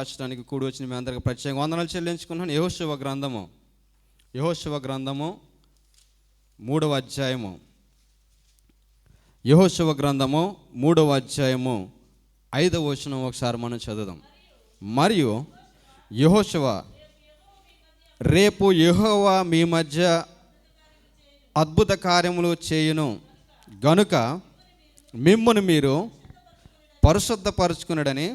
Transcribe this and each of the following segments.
రాష్ట్రానికి కూడి వచ్చిన మీ అందరికి ప్రత్యేక వందనాలు చెల్లించుకున్నాను. యెహోషువ గ్రంథము 3వ అధ్యాయము. యెహోషువ గ్రంథము 3వ అధ్యాయము 5వ వచనం ఒకసారి మనం చదువుదాం. మరియు యెహోషువ, రేపు యెహోవా మీ మధ్య అద్భుత కార్యములు చేయును గనుక మిమ్మును మీరు పరిశుద్ధపరచుకునడని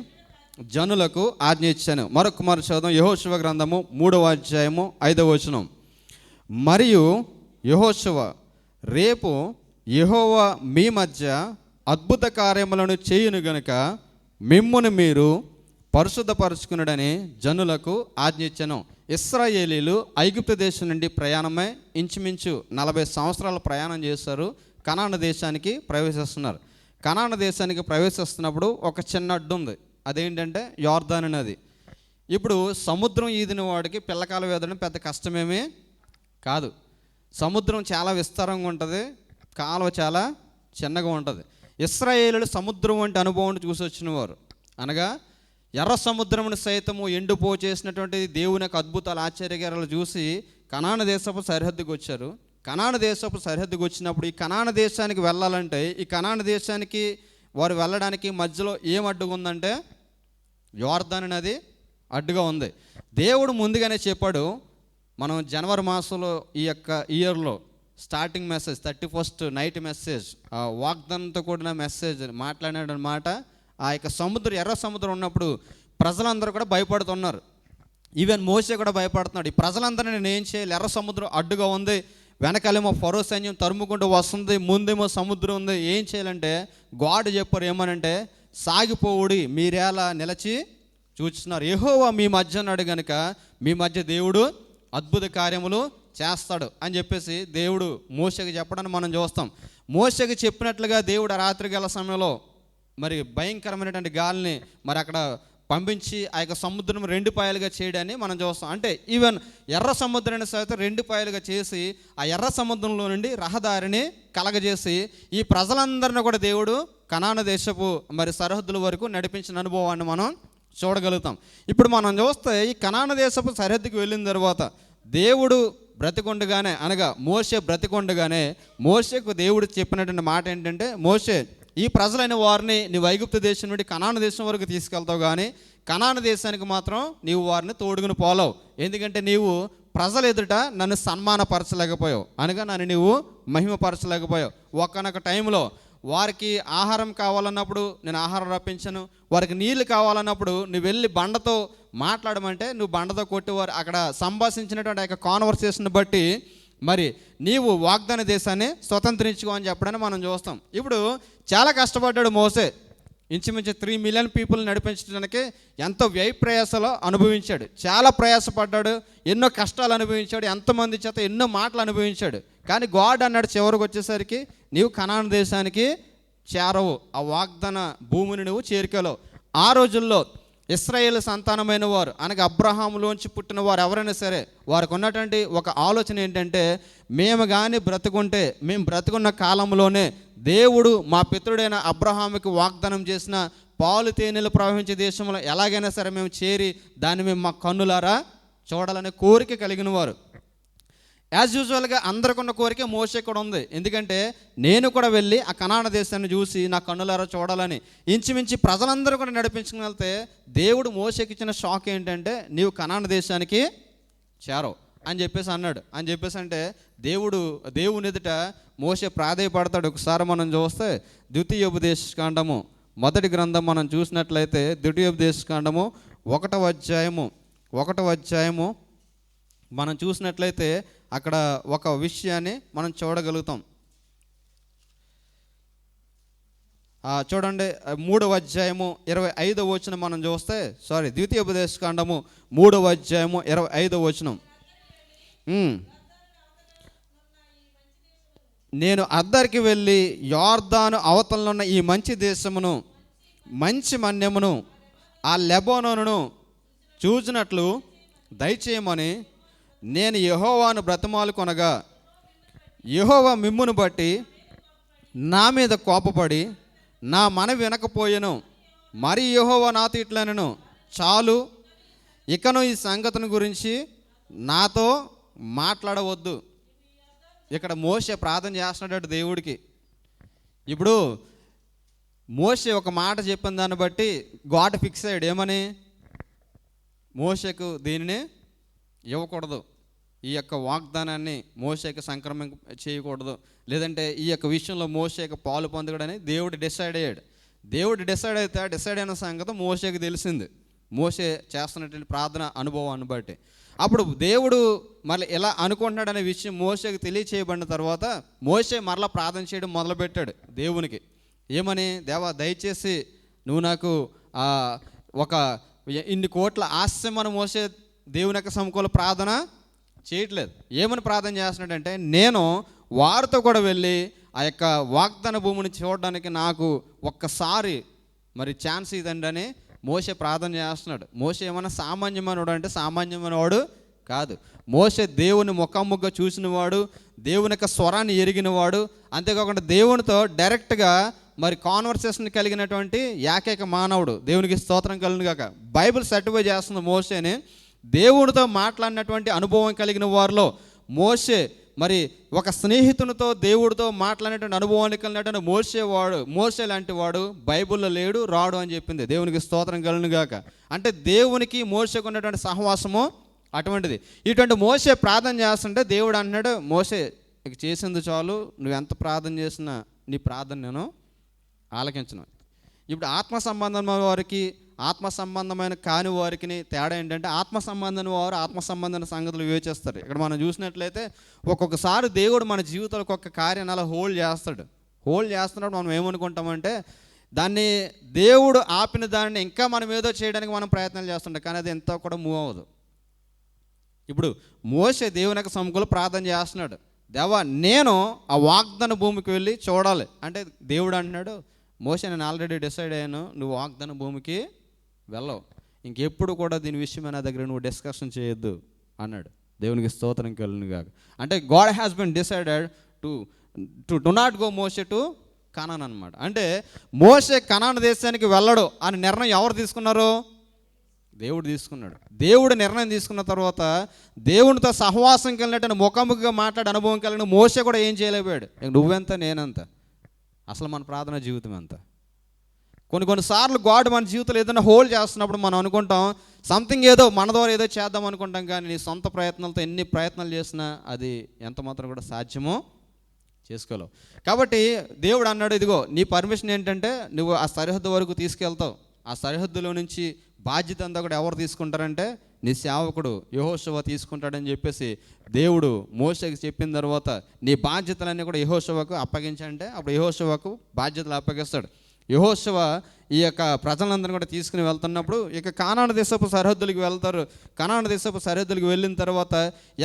జనులకు ఆజ్ఞ ఇచ్చాను. మరొక చదువు. యెహోషువ గ్రంథము 3వ అధ్యాయము 5వ వచనం. మరియు యెహోషువ, రేపు యెహోవా మీ మధ్య అద్భుత కార్యములను చేయును గనుక మిమ్మును మీరు పరిశుద్ధపరచుకునడని జనులకు ఆజ్ఞ ఇచ్చాను. ఇశ్రాయేలీలు ఐగుప్తు దేశం నుండి ప్రయాణమై ఇంచుమించు 40 సంవత్సరాల ప్రయాణం చేశారు. కనాను దేశానికి ప్రవేశిస్తున్నారు. కనాను దేశానికి ప్రవేశిస్తున్నప్పుడు ఒక చిన్న అడ్డు ఉంది. అదేంటంటే యోర్దాను నది. ఇప్పుడు సముద్రం ఈదిన వాడికి పిల్లకాల వేదన పెద్ద కష్టమేమీ కాదు. సముద్రం చాలా విస్తారంగా ఉంటుంది, కాలువ చాలా చిన్నగా ఉంటుంది. ఇశ్రాయేలులు సముద్రం వంటి అనుభవం చూసి వచ్చిన వారు. అనగా ఎర్ర సముద్రమును సైతము ఎండిపో చేసినటువంటి దేవుని యొక్క అద్భుతాలు ఆశ్చర్యకారాలు చూసి కనాను దేశపు సరిహద్దుకు వచ్చారు. కనాను దేశపు సరిహద్దుకు వచ్చినప్పుడు ఈ కనాను దేశానికి వెళ్ళాలంటే ఈ కనాను దేశానికి వారు వెళ్ళడానికి మధ్యలో ఏం అడ్డుగా ఉందంటే యోర్దాను నది అడ్డుగా ఉంది. దేవుడు ముందుగానే చెప్పాడు. మనం జనవరి మాసంలో ఈ యొక్క ఇయర్లో starting message 31st night message వాగ్దానంతో కూడిన మెసేజ్ మాట్లాడాడనమాట. ఆ యొక్క ఎర్ర సముద్రం ఉన్నప్పుడు ప్రజలందరూ కూడా భయపడుతున్నారు. ఈవెన్ మోషే కూడా భయపడుతున్నాడు. ఈ ప్రజలందరూ నేను ఏం చేయాలి? ఎర్ర సముద్రం అడ్డుగా ఉంది, వెనకాలేమో ఫరో సైన్యం తరుముకుంటూ వస్తుంది, ముందేమో సముద్రం ఉంది, ఏం చేయాలంటే గాడ్ చెప్పారు ఏమనంటే, సాగిపోవుడి మీరేలా నిలిచి చూస్తున్నారు, యెహోవా మీ మధ్య ఉన్నాడు కనుక మీ మధ్య దేవుడు అద్భుత కార్యములు చేస్తాడు అని చెప్పేసి దేవుడు మోషేకి చెప్పడాన్ని మనం చూస్తాం. మోషేకి చెప్పినట్లుగా దేవుడు ఆ రాత్రి గల సమయంలో మరి భయంకరమైనటువంటి గాలిని మరి అక్కడ పంపించి ఆ యొక్క సముద్రం 2 పాయలుగా చేయడాన్ని మనం చూస్తాం. అంటే ఈవెన్ ఎర్ర సముద్రాన్ని సైతం 2 పాయలుగా చేసి ఆ ఎర్ర సముద్రంలో నుండి రహదారిని కలగజేసి ఈ ప్రజలందరినీ కూడా దేవుడు కనాను దేశపు మరి సరిహద్దుల వరకు నడిపించిన అనుభవాన్ని మనం చూడగలుగుతాం. ఇప్పుడు మనం చూస్తే ఈ కనాను దేశపు సరిహద్దుకి వెళ్ళిన తర్వాత దేవుడు బ్రతికొండగానే, అనగా మోషే బ్రతికొండగానే మోషేకు దేవుడు చెప్పినటువంటి మాట ఏంటంటే, మోషే ఈ ప్రజలైన వారిని నీవు ఐగుప్తు దేశం నుండి కనాను దేశం వరకు తీసుకెళ్తావు, కానీ కనాను దేశానికి మాత్రం నీవు వారిని తోడుగుని పోలేవు. ఎందుకంటే నీవు ప్రజల ఎదుట నన్ను సన్మానపరచలేకపోయావు, అనగా నన్ను నీవు మహిమపరచలేకపోయావు. ఒక్కనొక టైంలో వారికి ఆహారం కావాలన్నప్పుడు నేను ఆహారం రప్పించను, వారికి నీళ్లు కావాలన్నప్పుడు నువ్వు వెళ్ళి బండతో మాట్లాడమంటే నువ్వు బండతో కొట్టేవారు. అక్కడ సంభాషించినటువంటి ఆ యొక్క కాన్వర్సేషన్ బట్టి మరి నీవు వాగ్దాన దేశాన్ని స్వతంత్రించుకో అని చెప్పడాన్ని మనం చూస్తాం. ఇప్పుడు చాలా కష్టపడ్డాడు మోసే. ఇంచుమించు 3 మిలియన్ పీపుల్ నడిపించడానికి ఎంతో వ్యయ ప్రయాసలో అనుభవించాడు. చాలా ప్రయాసపడ్డాడు, ఎన్నో కష్టాలు అనుభవించాడు, ఎంతోమంది చేత ఎన్నో మాటలు అనుభవించాడు. కానీ గాడ్ అన్నాడు చివరికి వచ్చేసరికి నీవు కనాను దేశానికి చేరవు, ఆ వాగ్దాన భూమిని నువ్వు చేరుకోలేవు. ఆ రోజుల్లో ఇశ్రాయేలు సంతానమైన వారు, అనగా అబ్రహాములోంచి పుట్టిన వారు ఎవరైనా సరే వారికి ఉన్నటువంటి ఒక ఆలోచన ఏంటంటే, మేము కానీ బ్రతుకుంటే మేము బ్రతుకున్న కాలంలోనే దేవుడు మా పితరుడైన అబ్రహాముకి వాగ్దానం చేసిన పాలు తేనెలు ప్రవహించే దేశంలో ఎలాగైనా సరే మేము చేరి దాన్ని మేము మా కన్నులారా చూడాలనే కోరిక కలిగిన వారు. యాజ్ యూజువల్గా అందరికున్న కోరిక మోషే కూడా ఉంది. ఎందుకంటే నేను కూడా వెళ్ళి ఆ కనాను దేశాన్ని చూసి నా కన్నులారా చూడాలని. ఇంచుమించి ప్రజలందరూ కూడా నడిపించుకుని వెళ్తే దేవుడు మోషేకి ఇచ్చిన షాక్ ఏంటంటే, నీవు కనాను దేశానికి చేరవు అని చెప్పేసి అన్నాడు. అని చెప్పేసి అంటే దేవుని ఎదుట మోషే ప్రాధేయపడతాడు. ఒకసారి మనం చూస్తే ద్వితీయోపదేశకాండము 1వ గ్రంథం మనం చూసినట్లయితే ద్వితీయోపదేశకాండము 1వ అధ్యాయము మనం చూసినట్లయితే అక్కడ ఒక విషయాన్ని మనం చూడగలుగుతాం. చూడండి, 3వ అధ్యాయము 25వ వచనం మనం చూస్తే, ద్వితీయోపదేశకాండము 3వ అధ్యాయము 25వ వచనం. నేను అద్దరికి వెళ్ళి యోర్దాను అవతలనున్న ఈ మంచి దేశమును, మంచి మన్యమును, ఆ లెబానోనును చూచినట్లు దయచేయమని నేను యెహోవాను బ్రతిమాలు కొనగా, యెహోవా మిమ్మును బట్టి నా మీద కోపపడి నా మనవి వినకపోయెను. మరి యెహోవా నాతో ఇట్లనెను, చాలు ఇకను ఈ సంగతిని గురించి నాతో మాట్లాడవద్దు. ఇక్కడ మోషే ప్రార్థన చేస్తున్నాడు దేవుడికి. ఇప్పుడు మోషే ఒక మాట చెప్పిన దాన్ని బట్టి గాడ్ ఫిక్స్ అయ్యాడు. ఏమని? మోషేకు దీనిని ఇవ్వకూడదు, ఈ యొక్క వాగ్దానాన్ని మోషేకి సంక్రమం చేయకూడదు, లేదంటే ఈ యొక్క విషయంలో మోషేకి పాలు పొందకూడని దేవుడు డిసైడ్ అయ్యాడు. దేవుడు డిసైడ్ అయిన సంగతి మోషేకి తెలిసింది, మోషే చేస్తున్నటువంటి ప్రార్థన అనుభవాన్ని బట్టి. అప్పుడు దేవుడు మళ్ళీ ఎలా అనుకుంటున్నాడనే విషయం మోషేకి తెలియచేయబడిన తర్వాత మోషే మరలా ప్రార్థన చేయడం మొదలుపెట్టాడు దేవునికి. ఏమని? దేవా, దయచేసి నువ్వు నాకు ఒక ఇన్ని కోట్ల ఆస్యమని మోసే దేవుని యొక్క సముఖంలో ప్రార్థన చేయట్లేదు. ఏమని ప్రార్థన చేస్తున్నాడంటే, నేను వారితో కూడా వెళ్ళి ఆ యొక్క వాగ్దాన భూమిని చూడడానికి నాకు ఒక్కసారి మరి ఛాన్స్ ఇదండి అని మోషే ప్రార్థన చేస్తున్నాడు. మోషే ఏమన్నా సామాన్యమైనవాడు అంటే సామాన్యమైనవాడు కాదు. మోషే దేవుని ముఖాముఖిగా చూసినవాడు, దేవుని యొక్క స్వరాన్ని ఎరిగినవాడు, అంతేకాకుండా దేవునితో డైరెక్ట్గా మరి కాన్వర్సేషన్ కలిగినటువంటి ఏకైక మానవుడు. దేవునికి స్తోత్రం కలుగును గాక. బైబిల్ సర్టిఫై చేస్తుంది మోషేని దేవునితో మాట్లాడినటువంటి అనుభవం కలిగిన వారిలో మోషే మరి ఒక స్నేహితునితో దేవుడితో మాట్లాడినటువంటి అనుభవాన్ని కలిగినటువంటి మోషే లాంటి వాడు బైబిల్లో లేడు, రాడు అని చెప్పింది. దేవునికి స్తోత్రం కలుగును గాక. అంటే దేవునికి మోషేకు ఉన్నటువంటి సహవాసము అటువంటిది. ఇటువంటి మోషే ప్రార్థన చేస్తుంటే దేవుడు అంటున్నాడు, మోషే ఇక చేసింది చాలు, నువ్వు ఎంత ప్రార్థన చేసినా నీ ప్రార్థన నేను ఆలకించను. ఇప్పుడు ఆత్మ సంబంధమైన వారికి ఆత్మ సంబంధమైన కాని వారికి తేడా ఏంటంటే, ఆత్మ సంబంధమైన వారు ఆత్మ సంబంధమైన సంగతులు వివేచిస్తారు. ఇక్కడ మనం చూసినట్లయితే ఒక్కొక్కసారి దేవుడు మన జీవితాలకు ఒక కార్యాన్ని అలా హోల్డ్ చేస్తున్నప్పుడు మనం ఏమనుకుంటామంటే, దాన్ని దేవుడు ఆపిన దాన్ని ఇంకా మనం ఏదో చేయడానికి మనం ప్రయత్నాలు చేస్తుంటాం, కానీ అది ఎంతో కూడా మూవ్ అవ్వదు. ఇప్పుడు మోషే దేవుని యొక్క సముఖంలో ప్రార్థన చేస్తున్నాడు, దేవా నేను ఆ వాగ్దాన భూమికి వెళ్ళి చూడాలి అంటే, దేవుడు అంటున్నాడు, మోషే నేను ఆల్రెడీ డిసైడ్ అయ్యాను, నువ్వు వాగ్దాన భూమికి వెళ్ళవు, ఇంకెప్పుడు కూడా దీని విషయమే నా దగ్గర నువ్వు డిస్కషన్ చేయొద్దు అన్నాడు. దేవునికి స్తోత్రం కలుగును గాక. అంటే God has been decided to not go Moshe to Canaan అనమాట. అంటే మోషే కనాన్ దేశానికి వెళ్ళడు అని నిర్ణయం ఎవరు తీసుకున్నారు? దేవుడు తీసుకున్నాడు. దేవుడు నిర్ణయం తీసుకున్న తర్వాత దేవునితో సహవాసం కలిగినట్టు ముఖాముఖిగా మాట్లాడే అనుభవం కలిగిన మోషే కూడా ఏం చేయలేకపోయాడు. నువ్వెంత నేనంత, అసలు మన ప్రార్థన జీవితం ఎంత. కొన్నిసార్లు గాడ్ మన జీవితంలో ఏదైనా హోల్డ్ చేస్తున్నప్పుడు మనం అనుకుంటాం సంథింగ్ ఏదో మన ద్వారా ఏదో చేద్దాం అనుకుంటాం, కానీ నీ సొంత ప్రయత్నాలతో ఎన్ని ప్రయత్నాలు చేసినా అది ఎంత మాత్రం కూడా సాధ్యమో చేసుకోలేవు. కాబట్టి దేవుడు అన్నాడు, ఇదిగో నీ పర్మిషన్ ఏంటంటే నువ్వు ఆ సరిహద్దు వరకు తీసుకెళ్తావు, ఆ సరిహద్దులో నుంచి బాధ్యత అంతా కూడా ఎవరు తీసుకుంటారంటే నీ సేవకుడు యెహోషువ తీసుకుంటాడని చెప్పేసి దేవుడు మోషేకి చెప్పిన తర్వాత నీ బాధ్యతలన్నీ కూడా యెహోషువకు అప్పగించంటే అప్పుడు యెహోషువకు బాధ్యతలు అప్పగిస్తాడు. యెహోషువ ఈ యొక్క ప్రజలందరినీ కూడా తీసుకుని వెళ్తున్నప్పుడు ఇక కానాను దేశపు సరిహద్దులకు వెళ్తారు. కానాను దేశపు సరిహద్దులకు వెళ్ళిన తర్వాత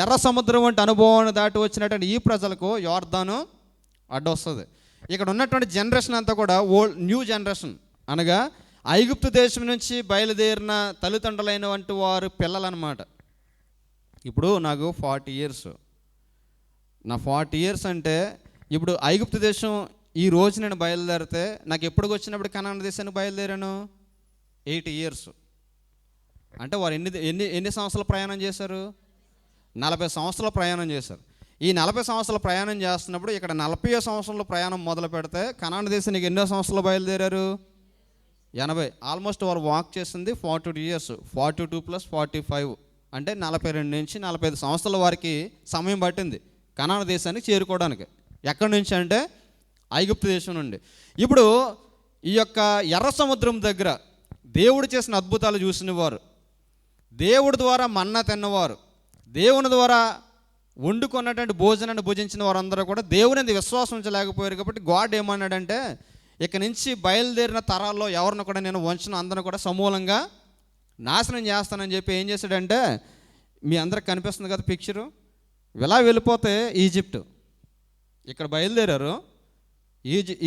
ఎర్ర సముద్రం వంటి అనుభవాన్ని దాటి వచ్చినటువంటి ఈ ప్రజలకు యోర్దాను అడ్డొస్తుంది. ఇక్కడ ఉన్నటువంటి జనరేషన్ అంతా కూడా న్యూ జనరేషన్, అనగా ఐగుప్తు దేశం నుంచి బయలుదేరిన తల్లిదండ్రులైనటువంటి వారు పిల్లలన్నమాట. ఇప్పుడు నాకు 40 years, నా 40 years అంటే ఇప్పుడు ఐగుప్తు దేశం ఈ రోజు నేను బయలుదేరితే నాకు ఎప్పటికి వచ్చినప్పుడు కనాను దేశానికి బయలుదేరాను 8 years. అంటే వారు ఎన్ని సంవత్సరాలు ప్రయాణం చేశారు? 40 సంవత్సరాల ప్రయాణం చేశారు. ఈ 40 సంవత్సరాల ప్రయాణం చేస్తున్నప్పుడు ఇక్కడ 40 సంవత్సరాల ప్రయాణం మొదలు పెడితే కనాను దేశానికి ఎన్నో సంవత్సరాలు బయలుదేరారు? 80. ఆల్మోస్ట్ వారు వాక్ చేసింది 42 years, 42 + 45 అంటే 42 నుంచి 45 సంవత్సరాల వారికి సమయం పట్టింది కనాను దేశానికి చేరుకోవడానికి. ఎక్కడి నుంచి అంటే ఐగుప్తు దేశం నుండి. ఇప్పుడు ఈ యొక్క ఎర్ర సముద్రం దగ్గర దేవుడు చేసిన అద్భుతాలు చూసిన వారు, దేవుడి ద్వారా మన్నా తిన్నవారు, దేవుని ద్వారా వండుకున్నటువంటి భోజనాన్ని భుజించిన వారందరూ కూడా దేవుని విశ్వాసం ఉంచలేకపోయారు. కాబట్టి గాడ్ ఏమన్నాడంటే, ఇక నుంచి బయలుదేరిన తరాల్లో ఎవరిని కూడా నేను వంచను, అందరిని కూడా సమూలంగా నాశనం చేస్తానని చెప్పి ఏం చేశాడంటే, మీ అందరికి కనిపిస్తుంది కదా పిక్చరు, ఇలా వెళ్ళిపోతే ఈజిప్ట్, ఇక్కడ బయలుదేరారు,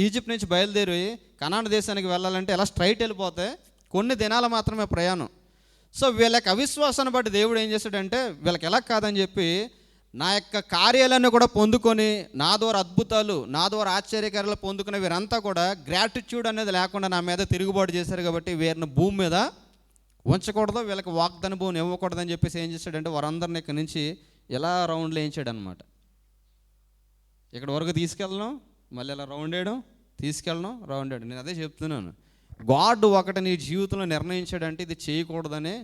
ఈజిప్ట్ నుంచి బయలుదేరి కనాను దేశానికి వెళ్ళాలంటే ఎలా స్ట్రైట్ వెళ్ళిపోతే కొన్ని దినాలు మాత్రమే ప్రయాణం. సో వీళ్ళకి అవిశ్వాసాన్ని బట్టి దేవుడు ఏం చేశాడంటే, వీళ్ళకి ఎలా కాదని చెప్పి నా యొక్క కార్యాలన్నీ కూడా పొందుకొని నా ద్వారా అద్భుతాలు, నా ద్వారా ఆశ్చర్యకార్యాలు పొందుకునే వీరంతా కూడా గ్రాటిట్యూడ్ అనేది లేకుండా నా మీద తిరుగుబాటు చేశారు. కాబట్టి వీరిని భూమి మీద ఉంచకూడదు, వీళ్ళకి వాగ్దాన భూమిని ఇవ్వకూడదని చెప్పేసి ఏం చేశాడంటే వారందరిని ఇక్కడి నుంచి ఇలా రౌండ్లు వేయించాడు అనమాట. ఇక్కడ వరకు తీసుకెళ్ళడం, మళ్ళీ ఇలా రౌండ్ వేయడం, తీసుకెళ్ళడం, రౌండ్ వేయడం. నేను అదే చెప్తున్నాను, గాడ్ ఒకటి నీ జీవితంలో నిర్ణయించాడంటే ఇది చేయకూడదని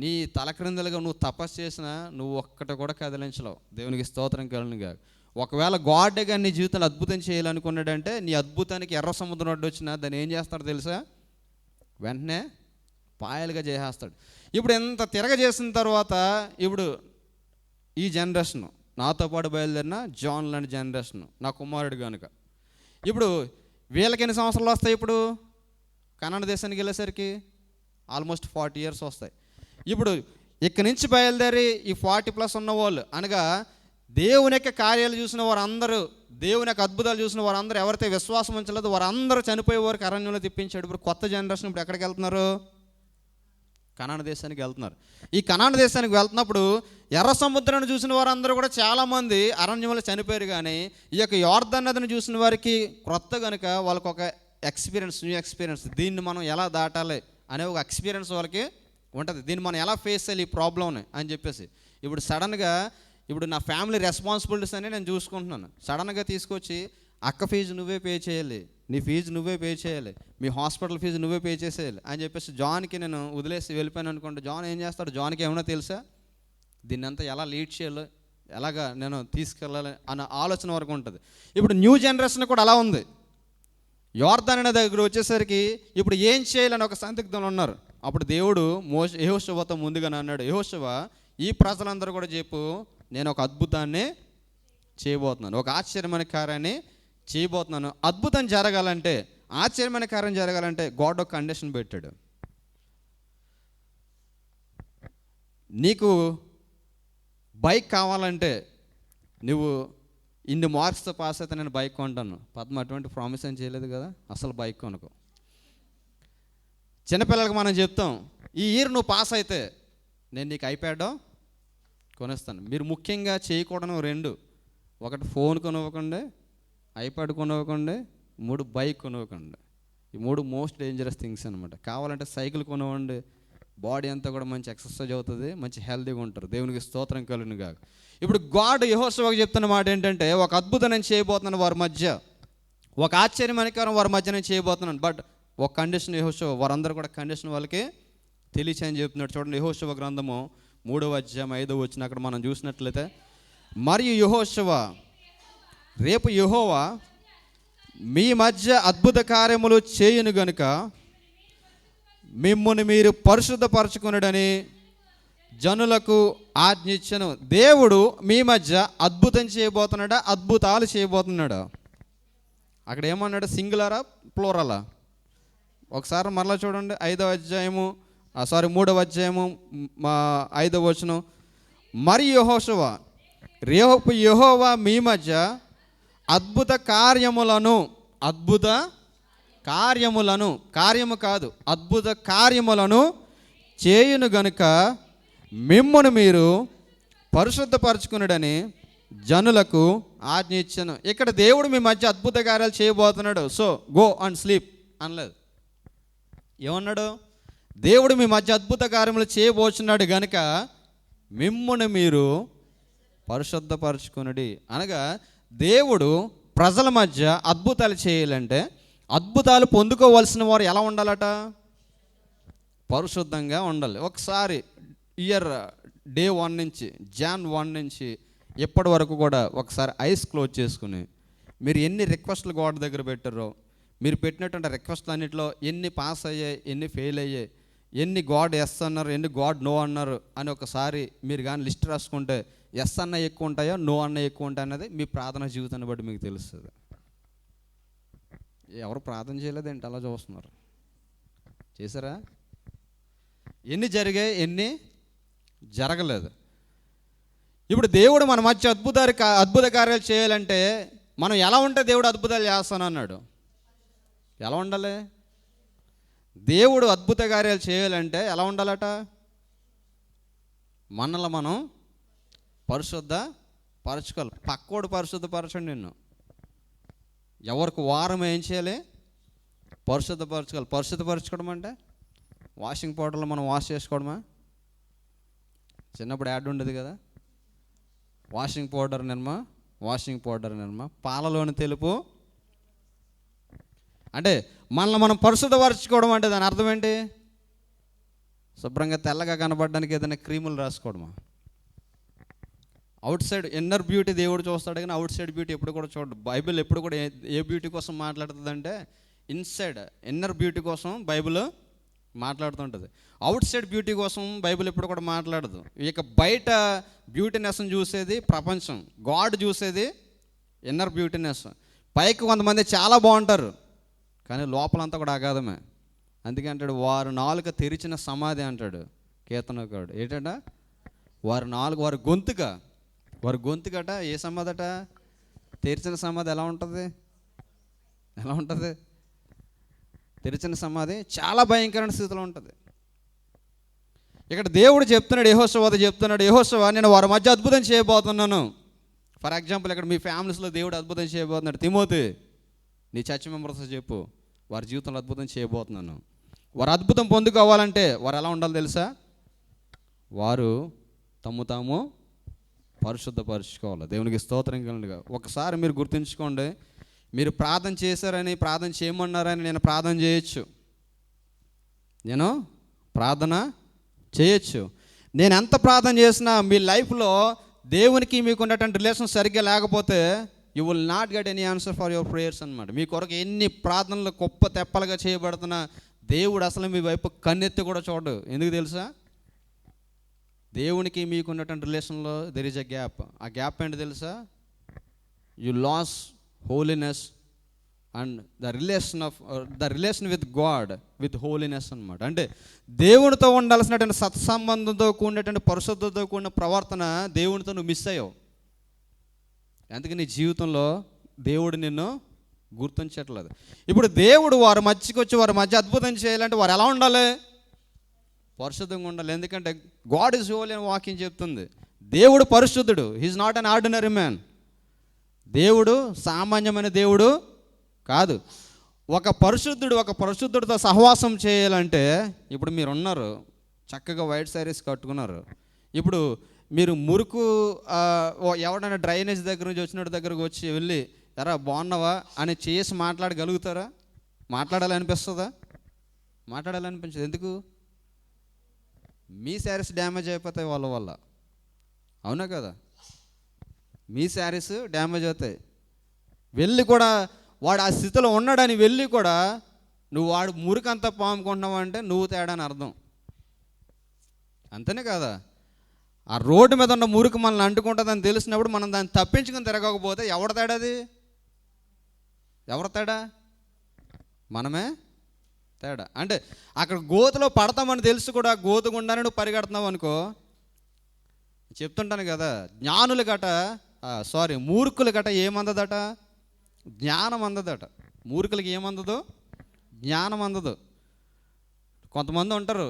నీ తలక్రిందలుగా నువ్వు తపస్సు చేసినా నువ్వు ఒక్కటి కూడా కదిలించలేవు. దేవునికి స్తోత్రం కలుగునుగా. ఒకవేళ గాడ్ కానీ నీ జీవితంలో అద్భుతం చేయాలనుకున్నాడంటే నీ అద్భుతానికి ఎర్ర సముద్రం అడ్డు వచ్చినా దాన్ని ఏం చేస్తాడు తెలుసా? వెంటనే పాయలుగా చేసేస్తాడు. ఇప్పుడు ఎంత తిరగజేసిన తర్వాత ఇప్పుడు ఈ జనరేషన్ నాతో పాటు బయలుదేరిన జాన్ లాంటి జనరేషన్ నా కుమారుడు కనుక ఇప్పుడు వీళ్ళకి ఎన్ని సంవత్సరాలు వస్తాయి? ఇప్పుడు కన్నడ దేశానికి వెళ్ళేసరికి ఆల్మోస్ట్ 40 years వస్తాయి. ఇప్పుడు ఇక్కడి నుంచి బయలుదేరి ఈ 40+ ఉన్నవాళ్ళు అనగా దేవుని యొక్క కార్యాలు చూసిన వారందరూ, దేవుని యొక్క అద్భుతాలు చూసిన వారందరూ ఎవరైతే విశ్వాసం ఉంచలేదో వారందరూ చనిపోయే వారికి అరణ్యంలో తిప్పించాడు. ఇప్పుడు కొత్త జనరేషన్ ఇప్పుడు ఎక్కడికి వెళ్తున్నారు? కనాన దేశానికి వెళ్తున్నారు. ఈ కనాన దేశానికి వెళ్తున్నప్పుడు ఎర్ర సముద్రాన్ని చూసిన వారందరూ కూడా చాలామంది అరణ్యంలో చనిపోయారు. కానీ ఈ యొక్క యోర్దాను నదిని చూసిన వారికి క్రొత్త కనుక వాళ్ళకి ఒక ఎక్స్పీరియన్స్, న్యూ ఎక్స్పీరియన్స్, దీన్ని మనం ఎలా దాటాలి అనే ఒక ఎక్స్పీరియన్స్ వాళ్ళకి ఉంటుంది. దీన్ని మనం ఎలా ఫేస్ చేయాలి ఈ ప్రాబ్లంని అని చెప్పేసి ఇప్పుడు సడన్గా ఇప్పుడు నా ఫ్యామిలీ రెస్పాన్సిబిలిటీస్ అని నేను చూసుకుంటున్నాను. సడన్గా తీసుకొచ్చి అక్క ఫీజు నువ్వే పే చేయాలి, నీ ఫీజు నువ్వే పే చేయాలి, మీ హాస్పిటల్ ఫీజు నువ్వే పే చేసేయాలి అని చెప్పేసి జాన్కి నేను వదిలేసి వెళ్ళిపోయాను అనుకుంటే జాన్ ఏం చేస్తాడు? జాన్కి ఏమైనా తెలుసా దీన్ని అంతా ఎలా లీడ్ చేయాలి, ఎలాగా నేను తీసుకెళ్ళాలి అన్న ఆలోచన వరకు ఉంటుంది. ఇప్పుడు న్యూ జనరేషన్ కూడా అలా ఉంది. యోర్దాను నది దగ్గర వచ్చేసరికి ఇప్పుడు ఏం చేయాలని ఒక సందిగ్ధంలో ఉన్నారు. అప్పుడు దేవుడు యెహోషువతో ముందుగానే అన్నాడు, యెహోషువ ఈ ప్రజలందరూ కూడా చెప్పు, నేను ఒక అద్భుతాన్ని చేయబోతున్నాను, ఒక ఆశ్చర్యమైన కార్యాన్ని చేయబోతున్నాను. అద్భుతం జరగాలంటే, ఆశ్చర్యమైన కార్యం జరగాలంటే గాడ్ ఒక కండిషన్ పెట్టాడు. నీకు బైక్ కావాలంటే నువ్వు ఇన్ని మార్క్స్తో పాస్ అయితే నేను బైక్ కొంటాను. పద్మ అటువంటి ప్రామిస్ ఏం చేయలేదు కదా, అసలు బైక్ కొనుక్కో. చిన్నపిల్లలకి మనం చెప్తాం, ఈ ఇయర్ నువ్వు పాస్ అయితే నేను నీకు ఐప్యాడ్ కొనేస్తాను. మీరు ముఖ్యంగా చేయకూడని 2, ఒకటి ఫోన్ కొనివ్వకండి, ఐప్యాడ్ కొనివ్వకండి, 3 బైక్ కొనివ్వకండి. ఈ 3 మోస్ట్ డేంజరస్ థింగ్స్ అనమాట. కావాలంటే సైకిల్ కొనివ్వండి, బాడీ అంతా కూడా మంచి ఎక్సర్సైజ్ అవుతుంది, మంచి హెల్తీగా ఉంటారు. దేవునికి స్తోత్రం కలుగును గాక. ఇప్పుడు గాడ్ యెహోషువకు చెప్తున్న మాట ఏంటంటే, ఒక అద్భుతం నేను చేయబోతున్నాను వారి మధ్య, ఒక ఆశ్చర్యమణికరం వారి మధ్య నేను చేయబోతున్నాను. బట్ ఒక కండిషన్ యెహోషువ, వారందరూ కూడా కండిషన్ వాళ్ళకి తెలియచేయని చెప్తున్నాడు. చూడండి యెహోషువ గ్రంథము 3వ అధ్యాయం 5వ వచనం అక్కడ మనం చూసినట్లయితే, మరియు యెహోషువ రేపు యెహోవా మీ మధ్య అద్భుత కార్యములు చేయును గనుక మిమ్మును మీరు పరిశుద్ధపరచుకొనుడని జనులకు ఆజ్ఞించెను. దేవుడు మీ మధ్య అద్భుతం చేయబోతున్నాడా, అద్భుతాలు చేయబోతున్నాడా? అక్కడ ఏమన్నాడు? సింగులరా ప్లూరలా? ఒకసారి మరలా చూడండి 3వ అధ్యాయము 5వ వచనం. మరియు యెహోషువ రేపు యెహోవా మీ మధ్య అద్భుత కార్యములను, కార్యము కాదు, అద్భుత కార్యములను చేయును గనుక మిమ్మును మీరు పరిశుద్ధపరచుకునుడని జనులకు ఆజ్ఞ ఇచ్చాను. ఇక్కడ దేవుడు మీ మధ్య అద్భుత కార్యాలు చేయబోతున్నాడు. సో గో అండ్ స్లీప్ అనలేదు. ఏమన్నాడు? దేవుడు మీ మధ్య అద్భుత కార్యములు చేయబోతున్నాడు గనుక మిమ్మును మీరు పరిశుద్ధపరచుకునుడి. అనగా దేవుడు ప్రజల మధ్య అద్భుతాలు చేయాలంటే, అద్భుతాలు పొందుకోవాల్సిన వారు ఎలా ఉండాలట? పరిశుద్ధంగా ఉండాలి. ఒకసారి ఇయర్ డే 1 నుంచి Jan 1 నుంచి ఎప్పటి వరకు కూడా ఒకసారి ఐస్ క్లోజ్ చేసుకుని మీరు ఎన్ని రిక్వెస్ట్లు గాడ్ దగ్గర పెట్టారో, మీరు పెట్టినటువంటి రిక్వెస్ట్లు అన్నింటిలో ఎన్ని పాస్ అయ్యాయి, ఎన్ని ఫెయిల్ అయ్యాయి, ఎన్ని గాడ్ ఎస్ అన్నారు, ఎన్ని గాడ్ నో అన్నారు అని ఒకసారి మీరు కానీ లిస్ట్ రాసుకుంటే ఎస్ అన్న ఎక్కువ ఉంటాయో, నో అన్న ఎక్కువ ఉంటాయి అన్నది మీ ప్రార్థన జీవితాన్ని బట్టి మీకు తెలుస్తుంది. ఎవరు ప్రార్థన చేయలేదేంటి అలా చూస్తున్నారు? చేశారా? ఎన్ని జరిగాయి, ఎన్ని జరగలేదు. ఇప్పుడు దేవుడు మన మధ్య అద్భుత కార్యాలు చేయాలంటే మనం ఎలా ఉంటే దేవుడు అద్భుతాలు చేస్తానన్నాడు? ఎలా ఉండాలి? దేవుడు అద్భుత కార్యాలు చేయాలంటే ఎలా ఉండాలట? మనల్ని మనం పరిశుద్ధపరచుకోవాలి. పక్కోడు పరిశుద్ధపరచండి. నిన్ను ఎవరికి వారం ఏం చేయాలి? పరిశుద్ధపరచుకోవాలి. పరిశుద్ధపరచుకోవడం అంటే వాషింగ్ పౌడర్లో మనం వాష్ చేసుకోవడమా? చిన్నప్పుడు యాడ్ ఉండేది కదా, వాషింగ్ పౌడర్ నిర్మా పాలలోని తెలుపు. అంటే మనల్ని మనం పరిశుద్ధపరచుకోవడం అంటే దాని అర్థం ఏంటి? శుభ్రంగా తెల్లగా కనబడడానికి ఏదైనా క్రీములు రాసుకోవడమా? అవుట్ సైడ్ ఇన్నర్ బ్యూటీ దేవుడు చూస్తాడు, కానీ అవుట్ సైడ్ బ్యూటీ ఎప్పుడు కూడా చూడడు. బైబిల్ ఎప్పుడు కూడా ఏ బ్యూటీ కోసం మాట్లాడుతుందంటే ఇన్సైడ్ ఇన్నర్ బ్యూటీ కోసం బైబిల్ మాట్లాడుతుంటుంది. అవుట్ సైడ్ బ్యూటీ కోసం బైబిల్ ఎప్పుడు కూడా మాట్లాడదు. ఇక బయట బ్యూటీనెస్ని చూసేది ప్రపంచం, గాడ్ చూసేది ఇన్నర్ బ్యూటీనెస్. పైకి కొంతమంది చాలా బాగుంటారు, కానీ లోపలంతా కూడా అగాధమే. అందుకే అంటాడు, వారు నాలుక తెరిచిన సమాధి అంటాడు కీర్తనకారుడు. ఏంటంట? వారి గొంతుకట ఏ సమాధట? తెరిచిన సమాధి. ఎలా ఉంటుంది? తెరిచిన సమాధి చాలా భయంకరమైన స్థితిలో ఉంటుంది. ఇక్కడ దేవుడు చెప్తున్నాడు, యెహోషువ నేను వారి మధ్య అద్భుతం చేయబోతున్నాను. ఫర్ ఎగ్జాంపుల్ ఇక్కడ మీ ఫ్యామిలీస్లో దేవుడు అద్భుతం చేయబోతున్నాడు. తిమోతి, నీ చర్చ్ మెంబర్స్ చెప్పు, వారి జీవితంలో అద్భుతం చేయబోతున్నాను. వారు అద్భుతం పొందుకోవాలంటే వారు ఎలా ఉండాలో తెలుసా? వారు తమ్ము తాము పరిశుద్ధపరచుకోవాలి. దేవునికి స్తోత్రం కలుగుగా. ఒకసారి మీరు గుర్తుంచుకోండి, మీరు ప్రార్థన చేశారని, ప్రార్థన చేయమన్నారని నేను ప్రార్థన చేయొచ్చు. నేను ఎంత ప్రార్థన చేసినా మీ లైఫ్లో దేవునికి మీకు ఉన్నటువంటి రిలేషన్ సరిగ్గా లేకపోతే you will not get any answer for your prayers అనమాట. మీ కొరకు ఎన్ని ప్రార్థనలు గొప్ప తెప్పలుగా చేయబడుతున్నా దేవుడు అసలు మీ వైపు కన్నెత్తి కూడా చూడడు. ఎందుకు తెలుసా? దేవునికి మీకు ఉన్నటువంటి రిలేషన్లో దెర్ ఈజ్ అ గ్యాప్. ఆ గ్యాప్ ఏంటి తెలుసా? You lose holiness and the relation with God with holiness అనమాట. అంటే దేవునితో ఉండాల్సినటువంటి సత్సంబంధంతో కూడినటువంటి పరిశుద్ధతతో కూడిన ప్రవర్తన దేవునితో నువ్వు మిస్ అయ్యావు. అందుకే నీ జీవితంలో దేవుడు నిన్ను గుర్తించట్లేదు. ఇప్పుడు దేవుడు వారి మధ్యకి వచ్చి వారి మధ్య అద్భుతం చేయాలంటే వారు ఎలా ఉండాలి? పరిశుద్ధంగా ఉండాలి. ఎందుకంటే గాడ్ ఈజ్ హోలీ అని వాక్యం చెప్తుంది. దేవుడు పరిశుద్ధుడు. He is not an ordinary man. దేవుడు సామాన్యమైన దేవుడు కాదు. ఒక పరిశుద్ధుడితో సహవాసం చేయాలంటే, ఇప్పుడు మీరు ఉన్నారు, చక్కగా వైట్ శారీస్ కట్టుకున్నారు. ఇప్పుడు మీరు మురుకు ఎవడైనా డ్రైనేజ్ దగ్గర నుంచి వచ్చినట్టు దగ్గరకు వచ్చి వెళ్ళి ఎరా బాగున్నావా అని చేసి మాట్లాడగలుగుతారా? మాట్లాడాలనిపిస్తుందా? మాట్లాడాలనిపించదు. ఎందుకు? మీ శారీస్ డ్యామేజ్ అయిపోతాయి వాళ్ళ వల్ల. అవునా కదా? మీ శారీస్ డ్యామేజ్ అవుతాయి. వెళ్ళి కూడా వాడు ఆ స్థితిలో ఉన్నాడని వెళ్ళి కూడా నువ్వు వాడు మురికంతా పాముకుంటున్నావు అంటే నువ్వు తేడా అని అర్థం. అంతేనే కదా? ఆ రోడ్డు మీద ఉన్న మురికి మనల్ని అంటుకుంటుందని తెలిసినప్పుడు మనం దాన్ని తప్పించుకొని తిరగకపోతే ఎవరు తేడా? మనమే తేడా. అంటే అక్కడ గోతులో పడతామని తెలుసు కూడా గోతు గుండానే నువ్వు పరిగెడుతున్నావు అనుకో. చెప్తుంటాను కదా, మూర్ఖులు గట ఏమందదట? జ్ఞానం అందదట. మూర్ఖులకి ఏమందదు? జ్ఞానం అందదు. కొంతమంది ఉంటారు,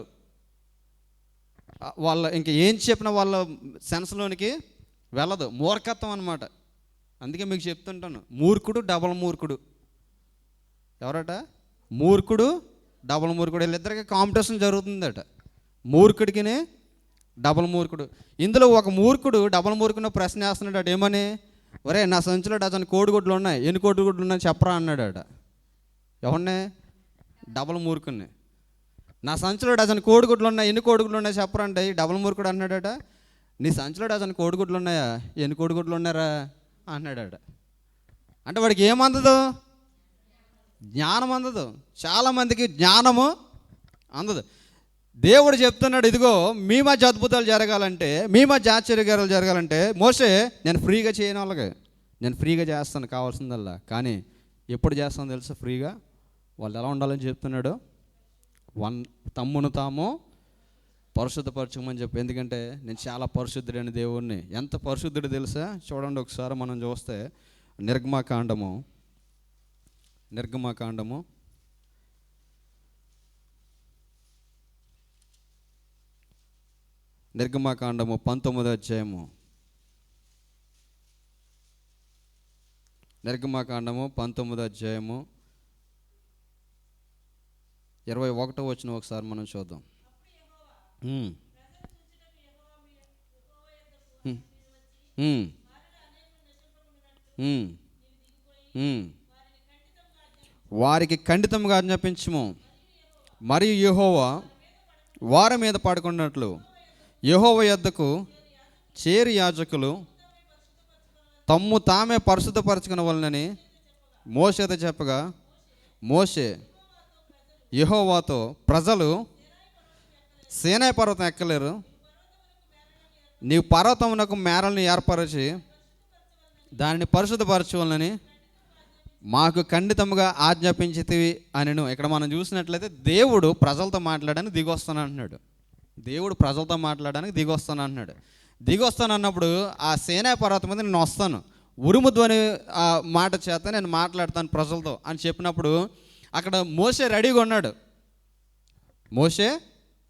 వాళ్ళ ఇంక ఏం చెప్పినా వాళ్ళ సెన్స్లోనికి వెళ్ళదు. మూర్ఖత్వం అనమాట. అందుకే మీకు చెప్తుంటాను, మూర్ఖుడు డబల్ మూర్ఖుడు. ఎవరట? మూర్ఖుడు డబల్ మూర్ఖుడు. వీళ్ళిద్దరికి కాంపిటీషన్ జరుగుతుందట, మూర్ఖుడికి డబల్ మూర్ఖుడు. ఇందులో ఒక మూర్ఖుడు డబల్ మూర్ఖుడు ప్రశ్న వేస్తున్నాడట. ఏమని? ఒరే, నా సంచిలో డజన్ కోడిగుడ్లు ఉన్నాయి, ఎన్ని కోడిగుడ్లు ఉన్నాయి చెప్పరా అన్నాడట. ఎవరిని? డబల్ మూర్ఖుడిని. నా సంచిలో డజన్ కోడిగుడ్లు ఉన్నాయి, ఎన్ని కోడిగుడ్లు ఉన్నాయి చెప్పరా అంటే ఈ డబల్ మూర్ఖుడు అన్నాడట. నీ సంచిలో డజన్ కోడిగుడ్లు ఉన్నాయా, ఎన్ని కోడిగుడ్లు ఉన్నారా అన్నాడట. అంటే వాడికి ఏమందదు? జ్ఞానం అందదు. చాలామందికి జ్ఞానము అందదు. దేవుడు చెప్తున్నాడు, ఇదిగో మీ మధ్య అద్భుతాలు జరగాలంటే, మీ మధ్య ఆశ్చర్యకారాలు జరగాలంటే మోసే నేను ఫ్రీగా చేయని వాళ్ళకి నేను ఫ్రీగా చేస్తాను కావాల్సిందల్లా. కానీ ఎప్పుడు చేస్తాను తెలుసా ఫ్రీగా? వాళ్ళు ఎలా ఉండాలని చెప్తున్నాడు? తమ్మును తాము పరిశుద్ధపరచమని చెప్పి. ఎందుకంటే నేను చాలా పరిశుద్ధుడైన దేవుణ్ణి. ఎంత పరిశుద్ధుడు తెలుసా? చూడండి ఒకసారి మనం చూస్తే నిర్గమాకాండము 19వ అధ్యాయము. నిర్గమాకాండము 19వ అధ్యాయము 21వ వచనం ఒకసారి మనం చూద్దాం. ఉమ్, ఉమ్, ఉమ్, ఉమ్, ఉమ్. వారికి ఖండితంగా ఆజ్ఞాపించుము, మరియు యెహోవా వారి మీద పడుకున్నట్లు యెహోవా యొద్దకు చేరి యాజకులు తమ్ము తామే పరిశుద్ధపరచుకునవలెనని మోషేతో చెప్పగా, మోషే యెహోవాతో, ప్రజలు సీనాయి పర్వతం ఎక్కలేరు, నీవు పర్వతమునకు మేరలను ఏర్పరచి దానిని పరిశుద్ధపరచువలనని మాకు ఖండితముగా ఆజ్ఞాపించితివి అనెను. ఇక్కడ మనం చూసినట్లయితే దేవుడు ప్రజలతో మాట్లాడడానికి దిగొస్తాను అంటున్నాడు. దేవుడు ప్రజలతో మాట్లాడడానికి దిగొస్తాను అంటున్నాడు. దిగొస్తాను అన్నప్పుడు ఆ సీనాయి పర్వతం మీద నేను వస్తాను, ఉరుము ధ్వని ఆ మాట చేత నేను మాట్లాడతాను ప్రజలతో అని చెప్పినప్పుడు అక్కడ మోషే రెడీగా ఉన్నాడు. మోషే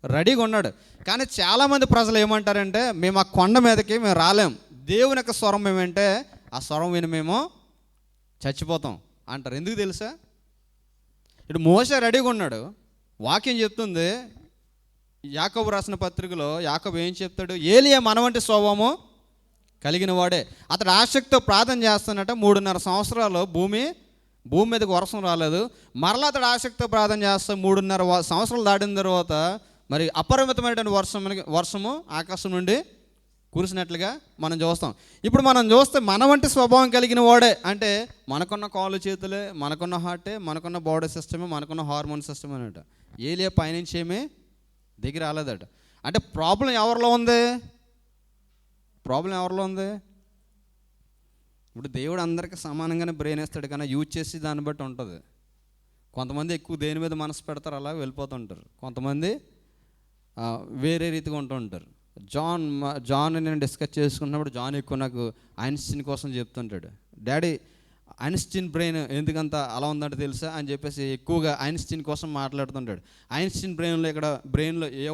రెడీగా ఉన్నాడు. కానీ చాలామంది ప్రజలు ఏమంటారంటే, మేము ఆ కొండ మీదకి మేము రాలేం, దేవుని యొక్క స్వరం ఏమంటే ఆ స్వరం విని మేము చచ్చిపోతాం అంటారు. ఎందుకు తెలుసా? ఇటు మోషే రెడీగా ఉన్నాడు. వాక్యం చెప్తుంది, యాకోబు రాసిన పత్రికలో యాకోబు ఏం చెప్తాడు? ఏలియా మన వంటి స్వభావము కలిగిన వాడే. అతడు ఆసక్తితో ప్రార్థన చేస్తున్నట్ట 3.5 సంవత్సరాలు భూమి మీదకి వర్షం రాలేదు. మరలా అతడు ఆసక్తితో ప్రార్థన చేస్తా 3.5 సంవత్సరాలు దాటిన తర్వాత మరి అపరిమితమైనటువంటి వర్షము ఆకాశం నుండి కురిసినట్లుగా మనం చూస్తాం. ఇప్పుడు మనం చూస్తే మన వంటి స్వభావం కలిగిన వాడే అంటే మనకున్న కాళ్ళు చేతులే, మనకున్న హార్టే, మనకున్న బాడీ సిస్టమే, మనకున్న హార్మోన్ సిస్టమ్ అనట. ఏలియా పైనుంచి ఏమీ దిగి రాలేదట. అంటే ప్రాబ్లం ఎవరిలో ఉంది? ఇప్పుడు దేవుడు అందరికీ సమానంగానే బ్రెయిన్ వేస్తాడు, కానీ యూజ్ చేసి దాన్ని బట్టి ఉంటుంది. కొంతమంది ఎక్కువ దేని మీద మనసు పెడతారు, అలా వెళ్ళిపోతుంటారు. కొంతమంది వేరే రీతిగా ఉంటూ ఉంటారు. జాన్ నేను డిస్కస్ చేసుకున్నప్పుడు జాన్ ఎక్కువ నాకు ఐన్స్టీన్ కోసం చెప్తుంటాడు. డాడీ ఐన్స్టీన్ బ్రెయిన్ ఎందుకంత అలా ఉందంటే తెలుసా అని చెప్పేసి ఎక్కువగా ఐన్స్టీన్ కోసం మాట్లాడుతుంటాడు. ఐన్స్టీన్ బ్రెయిన్లో ఏ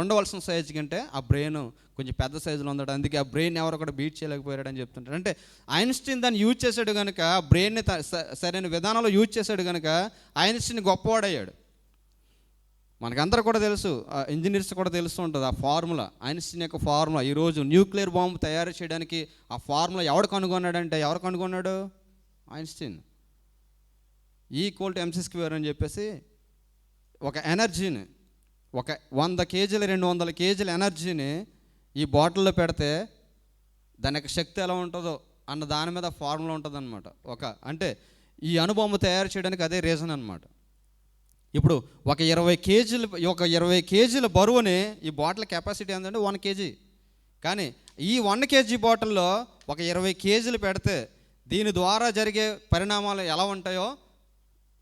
ఉండవలసిన సైజు కంటే ఆ బ్రెయిన్ కొంచెం పెద్ద సైజులో ఉంటాడు. అందుకే ఆ బ్రెయిన్ ఎవరు కూడా బీట్ చేయలేకపోయాడు అని చెప్తుంటాడు. అంటే ఐన్స్టీన్ దాన్ని యూజ్ చేశాడు కనుక, బ్రెయిన్ని సరైన విధానంలో యూజ్ చేశాడు కనుక ఐన్స్టీన్ గొప్పవాడయ్యాడు. మనకందరూ కూడా తెలుసు, ఇంజనీర్స్ కూడా తెలుస్తూ ఉంటుంది ఆ ఫార్ములా, ఐన్స్టీన్ యొక్క ఫార్ములా. ఈరోజు న్యూక్లియర్ బాంబు తయారు చేయడానికి ఆ ఫార్ములా ఎవరు కనుగొన్నాడు? ఐన్స్టీన్. E=mc² అని చెప్పేసి ఒక ఎనర్జీని, ఒక 100 కేజీల 200 కేజీల ఎనర్జీని ఈ బాటిల్లో పెడితే దాని యొక్క శక్తి ఎలా ఉంటుందో అన్న దాని మీద ఫార్ములా ఉంటుంది అనమాట. అంటే ఈ అణుబాంబు తయారు చేయడానికి అదే రీజన్ అనమాట. ఇప్పుడు ఒక 20 కేజీల బరువుని, ఈ బాటిల్ కెపాసిటీ ఏంటంటే 1 కేజీ, కానీ ఈ 1 కేజీ బాటిల్లో ఒక 20 కేజీలు పెడితే దీని ద్వారా జరిగే పరిణామాలు ఎలా ఉంటాయో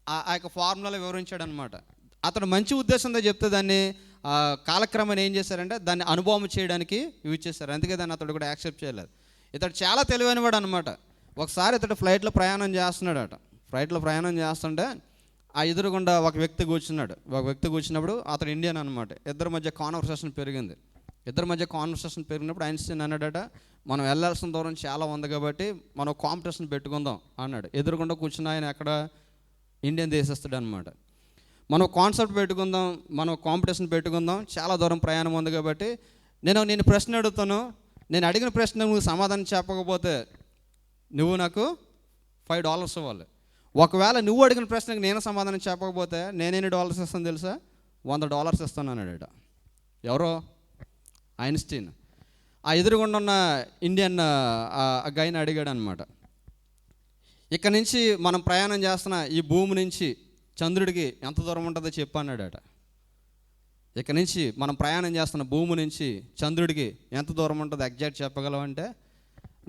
ఆ యొక్క ఫార్ములాలో వివరించాడు అనమాట. అతను మంచి ఉద్దేశంతో చెప్తే దాన్ని కాలక్రమేణా ఏం చేశారంటే దాన్ని అనుభవం చేయడానికి యూజ్ చేశారు. అందుకే దాన్ని అతడు కూడా యాక్సెప్ట్ చేయలేదు. ఇతడు చాలా తెలివైనవాడు అనమాట. ఒకసారి ఇతడు ఫ్లైట్లో ప్రయాణం చేస్తున్నాడట. ఫ్లైట్లో ప్రయాణం చేస్తుంటే ఆ ఎదురుగుండా ఒక వ్యక్తి కూర్చున్నాడు. కూర్చున్నప్పుడు అతడు ఇండియన్ అనమాట. ఇద్దరి మధ్య కాన్వర్సేషన్ పెరిగినప్పుడు ఐన్స్టీన్ అన్నాడట, మనం వెళ్ళాల్సిన దూరం చాలా ఉంది కాబట్టి మనం కాంపిటీషన్ పెట్టుకుందాం అన్నాడు. ఎదురుగుండా కూర్చున్న ఆయన ఎక్కడ ఇండియన్ దేశస్తుడు అనమాట. మనం కాంపిటీషన్ పెట్టుకుందాం, చాలా దూరం ప్రయాణం ఉంది కాబట్టి నేను ప్రశ్న అడుగుతాను, నేను అడిగిన ప్రశ్న నువ్వు సమాధానం చెప్పకపోతే నువ్వు నాకు $5 ఇవ్వాలి. ఒకవేళ నువ్వు అడిగిన ప్రశ్నకు నేను సమాధానం చెప్పకపోతే నేనేన్ని డాలర్స్ ఇస్తాను తెలుసా? $100 ఇస్తాను అన్నాడట. ఎవరో? ఐన్స్టీన్. ఆ ఎదురుగుండా ఉన్న ఇండియన్ గైని అడిగాడు అనమాట, ఇక్కడ నుంచి మనం ప్రయాణం చేస్తున్న ఈ భూమి నుంచి చంద్రుడికి ఎంత దూరం ఉంటుందో చెప్పు అన్నాడట. ఇక్కడ నుంచి మనం ప్రయాణం చేస్తున్న భూమి నుంచి చంద్రుడికి ఎంత దూరం ఉంటుందో ఎగ్జాక్ట్ చెప్పగలవంటే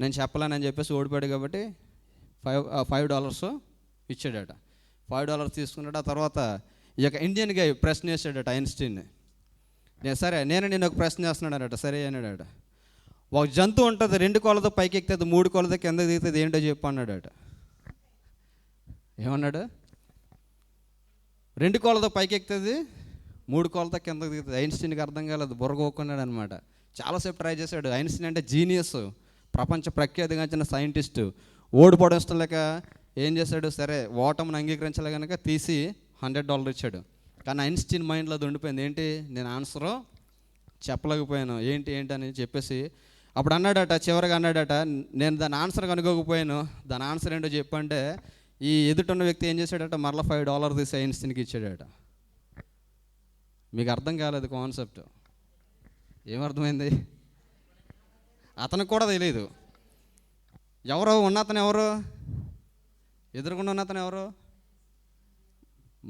నేను చెప్పలేనని చెప్పేసి ఓడిపోయాడు కాబట్టి $5 ఇచ్చాడట. $5 తీసుకున్నాడు. ఆ తర్వాత ఈ యొక్క ఇండియన్ గై ప్రశ్న వేసాడట ఐన్స్టీన్ని. నేను ఒక ప్రశ్న చేస్తున్నాడట. సరే అన్నాడట. ఒక జంతువు ఉంటుంది, 2 కాళ్ళతో పైకి ఎక్కుతుంది, 3 కాళ్ళతో కిందకి దిగుతుంది, ఏంటో చెప్పు అన్నాడట. ఏమన్నాడు? 2 కాళ్ళతో పైకి ఎక్కుతుంది, 3 కాళ్ళతో కిందకి దిగుతుంది. ఐన్స్టీన్కి అర్థం కాలేదు, బుర్రగొక్కున్నాడు అనమాట. చాలాసేపు ట్రై చేశాడు. ఐన్స్టీన్ అంటే జీనియస్, ప్రపంచ ప్రఖ్యాతిగాంచిన సైంటిస్టు. ఓడిపోవడం ఇష్టం లేక ఏం చేశాడు, సరే ఓటమిని అంగీకరించలే కనుక తీసి $100 ఇచ్చాడు. కానీ ఐన్స్టీన్ మైండ్లో అది ఉండిపోయింది. ఏంటి, నేను ఆన్సరు చెప్పలేకపోయాను, ఏంటి ఏంటి అని చెప్పేసి అప్పుడు అన్నాడట, చివరిగా అన్నాడట, నేను దాని ఆన్సర్ కనుక్కోకపోయాను, దాని ఆన్సర్ ఏంటో చెప్పంటే ఈ ఎదుటిన్న వ్యక్తి ఏం చేశాడట, మరలా $5 తీసి ఐన్స్టీన్కి ఇచ్చాడట. మీకు అర్థం కాలేదు కాన్సెప్ట్. ఏమర్థమైంది? అతనికి కూడా తెలియదు ఎవరో ఉన్నతను, ఎవరు ఎదురుకుండా ఉన్నతను, ఎవరు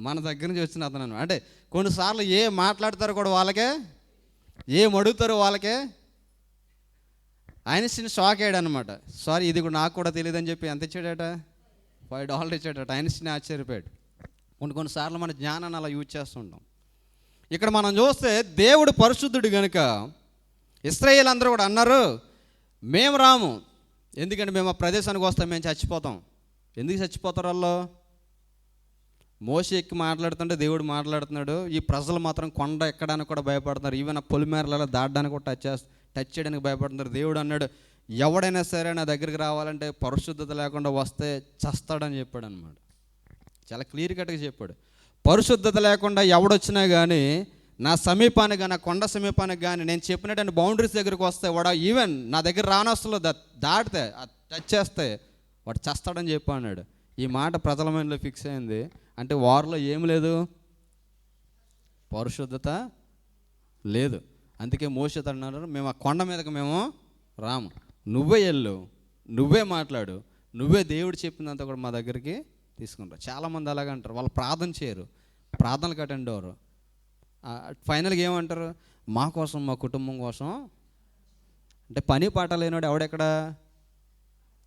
మన దగ్గర నుంచి వచ్చిన అతను. అంటే కొన్నిసార్లు ఏం మాట్లాడతారో కూడా వాళ్ళకే, ఏం అడుగుతారో వాళ్ళకే. ఐన్స్టీన్ షాక్ అయ్యాడు అనమాట. సారీ, ఇది కూడా నాకు కూడా తెలియదు అని చెప్పి ఎంత ఇచ్చాడట, $5 ఇచ్చాడట. ఐన్స్టీన్ ఆశ్చర్యపోయాడు. కొన్నిసార్లు మన జ్ఞానాన్ని అలా యూజ్ చేస్తుంటాం. ఇక్కడ మనం చూస్తే దేవుడు పరిశుద్ధుడు కనుక ఇశ్రాయేలు అందరూ కూడా అన్నారు, మేము రాము, ఎందుకంటే మేము ఆ ప్రదేశానికి వస్తాం, మేము చచ్చిపోతాం. ఎందుకు చచ్చిపోతారు వాళ్ళు? మోషే ఎక్కి మాట్లాడుతుంటే దేవుడు మాట్లాడుతున్నాడు, ఈ ప్రజలు మాత్రం కొండ ఎక్కడానికి కూడా భయపడుతున్నారు, ఈవెన్ ఆ పొలిమేరలలో దాటడానికి కూడా టచ్ చేయడానికి భయపడుతున్నారు. దేవుడు అన్నాడు, ఎవడైనా సరే నా దగ్గరికి రావాలంటే పరిశుద్ధత లేకుండా వస్తే చస్తాడని చెప్పాడు అనమాట. చాలా క్లియర్ కట్గా చెప్పాడు. పరిశుద్ధత లేకుండా ఎవడొచ్చినా కానీ నా సమీపానికి కానీ, నా కొండ సమీపానికి కానీ, నేను చెప్పినట్టు బౌండరీస్ దగ్గరికి వస్తే వాడు ఈవెన్ నా దగ్గర రానొస్తలో దాటితే టచ్ చేస్తే వాడు చస్తాడని చెప్పి అన్నాడు. ఈ మాట ప్రజల మైండ్లో ఫిక్స్ అయింది. అంటే వారిలో ఏమి లేదు, పరిశుద్ధత లేదు. అందుకే మోషే అన్నారు, మేము ఆ కొండ మీదకి మేము రాము, నువ్వే వెళ్ళు, నువ్వే మాట్లాడు, నువ్వే దేవుడు చెప్పినంత కూడా మా దగ్గరికి తీసుకుంటారు. చాలామంది అలాగంటారు, వాళ్ళు ప్రార్థన చేయరు, ప్రార్థనలకు అటెండ్ అవ్వరు. ఫైనల్గా ఏమంటారు, మా కోసం, మా కుటుంబం కోసం. అంటే పని పాట లేనివాడు ఎవడెక్కడ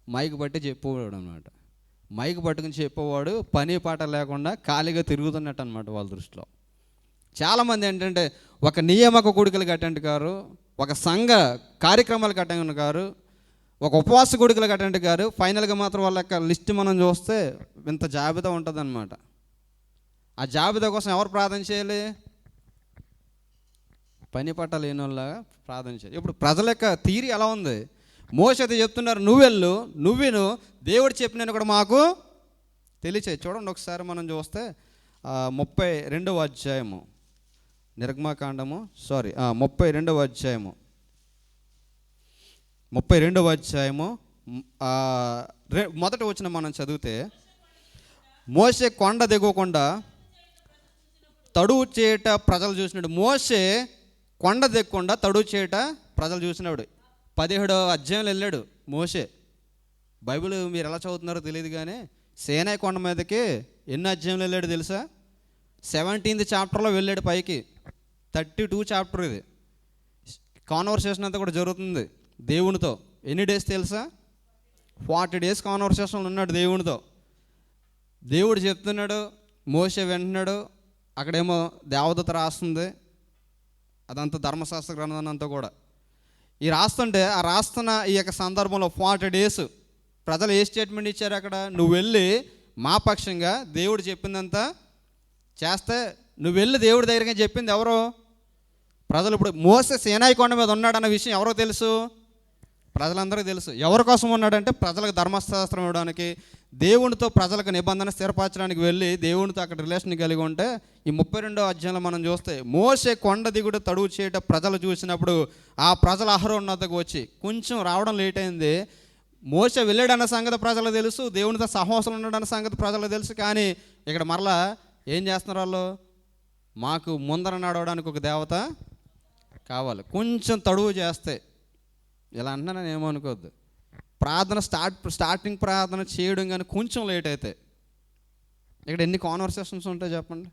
మైక్ పట్టి చెప్పేవాడు అనమాట. మైక్ పట్టుకుని చెప్పేవాడు పని పాట లేకుండా ఖాళీగా తిరుగుతున్నట్టు అనమాట వాళ్ళ దృష్టిలో. చాలామంది ఏంటంటే ఒక నియామక కూడికలకు అటెండ్ కారు, ఒక సంఘ కార్యక్రమాలకు అటెండ్ కారు, ఒక ఉపవాస కూడికలకు అటెండ్ కారు. ఫైనల్గా మాత్రం వాళ్ళ యొక్క లిస్ట్ మనం చూస్తే ఇంత జాబితా ఉంటుంది అనమాట. ఆ జాబితా కోసం ఎవరు ప్రార్థన చేయాలి? పని పట్ట లేని వాళ్ళ ప్రార్థన చేయాలి. ఇప్పుడు ప్రజల యొక్క తీరి ఎలా ఉంది? మోషే అయితే చెప్తున్నారు, నువ్వెళ్ళు, నువ్వును దేవుడు చెప్పినని కూడా మాకు తెలియచేయి. చూడండి ఒకసారి మనం చూస్తే 32వ అధ్యాయము నిర్గమాకాండము 32వ అధ్యాయము 32వ అధ్యాయము మొదటి వచనం మనం చదివితే, మోషే కొండ దిగకుండా తడువు చేయట ప్రజలు చూసినాడు. మోషే కొండ దిగకుండా తడువు చేయట ప్రజలు చూసినాడు. 17వ అధ్యాయంలో వెళ్ళాడు మోషే. బైబిల్ మీరు ఎలా చదువుతున్నారో తెలియదు కానీ సేనాయి కొండ మీదకి ఎన్ని అధ్యాయంలో వెళ్ళాడు తెలుసా? 17th చాప్టర్లో వెళ్ళాడు పైకి. 32 చాప్టర్ ఇది. కాన్వర్సేషన్ అంతా కూడా జరుగుతుంది దేవునితో. ఎన్ని డేస్ తెలుసా? 40 days కాన్వర్సేషన్ ఉన్నాడు దేవునితో. దేవుడు చెప్తున్నాడు, మోషే వింటున్నాడు. అక్కడేమో దేవదూత రాస్తుంది, అదంతా ధర్మశాస్త్ర గ్రంథం అంతా కూడా. ఈ రాస్తుంటే ఆ రాస్తున్న ఈ యొక్క సందర్భంలో 40 days ప్రజలు ఏ స్టేట్మెంట్ ఇచ్చారు అక్కడ? నువ్వు వెళ్ళి మా పక్షంగా దేవుడు చెప్పిందంతా చేస్తే, నువ్వు వెళ్ళి దేవుడి దగ్గరగా చెప్పింది ఎవరో? ప్రజలు. ఇప్పుడు మోసే సీనాయి కొండ మీద ఉన్నాడన్న విషయం ఎవరో తెలుసు? ప్రజలందరికీ తెలుసు. ఎవరి కోసం ఉన్నాడంటే ప్రజలకు ధర్మశాస్త్రం ఇవ్వడానికి, దేవునితో ప్రజలకు నిబంధన స్థిరపరచడానికి వెళ్ళి దేవునితో అక్కడ రిలేషన్ కలిగి ఉంటే, ఈ 32వ అధ్యాయంలో మనం చూస్తే మోషే కొండ దిగుడు తడువు చేయట ప్రజలు చూసినప్పుడు ఆ ప్రజల అహరోను వద్దకు వచ్చి, కొంచెం రావడం లేట్ అయింది. మోషే వెళ్ళాడన్న సంగతి ప్రజలకు తెలుసు, దేవునితో సహవాసం ఉన్నాడన్న సంగతి ప్రజలకు తెలుసు. కానీ ఇక్కడ మరలా ఏం చేస్తున్నారు వాళ్ళు? మాకు ముందర నడవడానికి ఒక దేవత కావాలి, కొంచెం తడువు చేస్తే. ఇలా అంటున్నాను ఏమనుకోవద్దు. ప్రార్థన స్టార్టింగ్ ప్రార్థన చేయడం కానీ కొంచెం లేట్ అయితే ఇక్కడ ఎన్ని కాన్వర్సేషన్స్ ఉంటాయి చెప్పండి.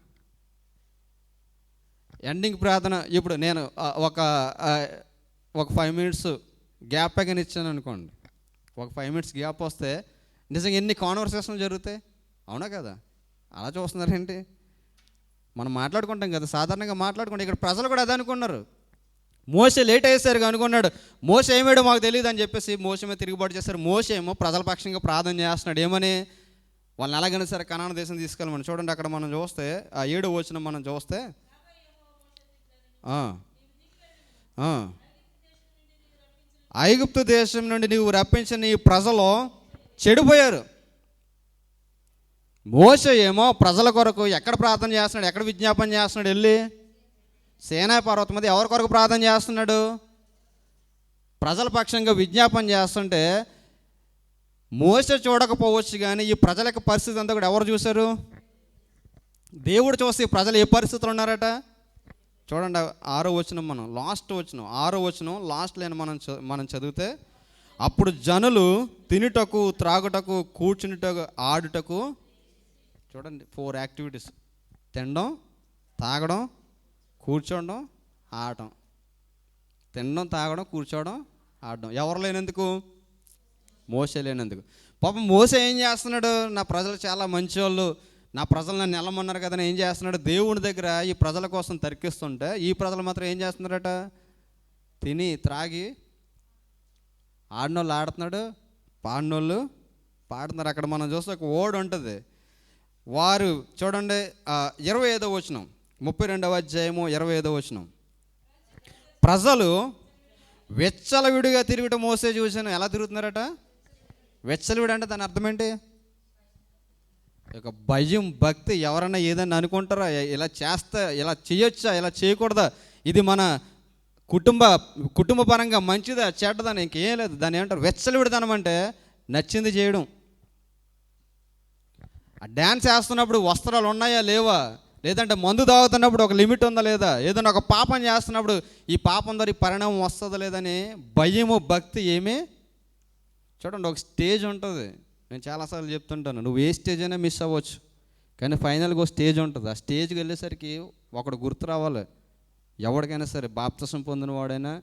ఎండింగ్ ప్రార్థన ఇప్పుడు నేను ఒక 5 minutes గ్యాప్ కానీ ఇచ్చాను అనుకోండి, ఒక 5 minutes గ్యాప్ వస్తే నిజంగా ఎన్ని కాన్వర్సేషన్లు జరుగుతాయి, అవునా కదా? అలా చూస్తున్నారేంటి? మనం మాట్లాడుకుంటాం కదా, సాధారణంగా మాట్లాడుకుంటాం. ఇక్కడ ప్రజలు కూడా అదే అనుకున్నారు. మోషే లేట్ అయ్యేసరికి అనుకున్నాడు, మోషే ఏమేడో మాకు తెలియదు అని చెప్పేసి మోషే మీద తిరుగుబాటు చేస్తారు. మోషే ఏమో ప్రజల పక్షంగా ప్రార్థన చేస్తున్నాడు. ఏమని? వాళ్ళని ఎలాగైనా సరే కనాను దేశం తీసుకెళ్ళమని. చూడండి అక్కడ మనం చూస్తే ఆ 7వ వచనం మనం చూస్తే, ఐగుప్తు దేశం నుండి నీవు రప్పించిన నీ ప్రజలు చెడిపోయారు. మోషే ఏమో ప్రజల కొరకు ఎక్కడ ప్రార్థన చేస్తున్నాడు, ఎక్కడ విజ్ఞాపన చేస్తున్నాడు? వెళ్ళి సీనాయి పర్వతం మీద ఎవరి కొరకు ప్రార్థన చేస్తున్నాడు? ప్రజల పక్షంగా విజ్ఞాపన చేస్తుంటే మోషే చూడకపోవచ్చు, కానీ ఈ ప్రజల యొక్క పరిస్థితి అంతా కూడా ఎవరు చూశారు? దేవుడు చూసి ప్రజలు ఏ పరిస్థితులు ఉన్నారట చూడండి. 6వ వచనం, మనం లాస్ట్ వచనం 6వ వచనం లాస్ట్ లైన్ మనం చదివితే, అప్పుడు జనులు తినుటకు, త్రాగుటకు, కూర్చునిటకు, ఆడుటకు, చూడండి 4 యాక్టివిటీస్: తినడం, తాగడం, కూర్చోవడం, ఆడటం. తినడం, తాగడం, కూర్చోవడం, ఆడడం. ఎవరు లేనందుకు? మోసే లేనందుకు. పాపం మోసే ఏం చేస్తున్నాడు? నా ప్రజలు చాలా మంచివాళ్ళు, నా ప్రజలు నన్ను నెలమన్నారు కదా, ఏం చేస్తున్నాడు? దేవుని దగ్గర ఈ ప్రజల కోసం తర్కిస్తుంటే ఈ ప్రజలు మాత్రం ఏం చేస్తున్నారట? తిని త్రాగి ఆడినోళ్ళు ఆడుతున్నాడు, పాడినోళ్ళు పాడుతున్నారు. అక్కడ మనం చూస్తే ఒక ఓడి ఉంటుంది. వారు చూడండి 25వ వచనం, 32వ అధ్యాయము 25వ వచనం. ప్రజలు వెచ్చలవిడిగా తిరుగుట మోసే చూశాను. ఎలా తిరుగుతున్నారట? వెచ్చలవిడి అంటే దాని అర్థం ఏంటి? ఒక భయం, భక్తి. ఎవరన్నా ఏదన్నా అనుకుంటారా, ఇలా చేస్తా, ఇలా చేయొచ్చా, ఇలా చేయకూడదా, ఇది మన కుటుంబ పరంగా మంచిదా చెడ్డదని ఇంకేం లేదు. దాన్ని ఏమంటారు? వెచ్చలవిడిదనం అంటే నచ్చింది చేయడం. ఆ డ్యాన్స్ వేస్తున్నప్పుడు వస్త్రాలు ఉన్నాయా లేవా, లేదంటే మందు తాగుతున్నప్పుడు ఒక లిమిట్ ఉందా లేదా, ఏదైనా ఒక పాపం చేస్తున్నప్పుడు ఈ పాపం ద్వారా ఈ పరిణామం వస్తుందా లేదని భయము, భక్తి ఏమీ. చూడండి, ఒక స్టేజ్ ఉంటుంది. నేను చాలాసార్లు చెప్తుంటాను, నువ్వు ఏ స్టేజ్ అయినా మిస్ అవ్వచ్చు, కానీ ఫైనల్గా ఒక స్టేజ్ ఉంటుంది. ఆ స్టేజ్కి వెళ్ళేసరికి ఒకడు గుర్తు రావాలి. ఎవరికైనా సరే, బాప్తిసం పొందిన వాడైనా,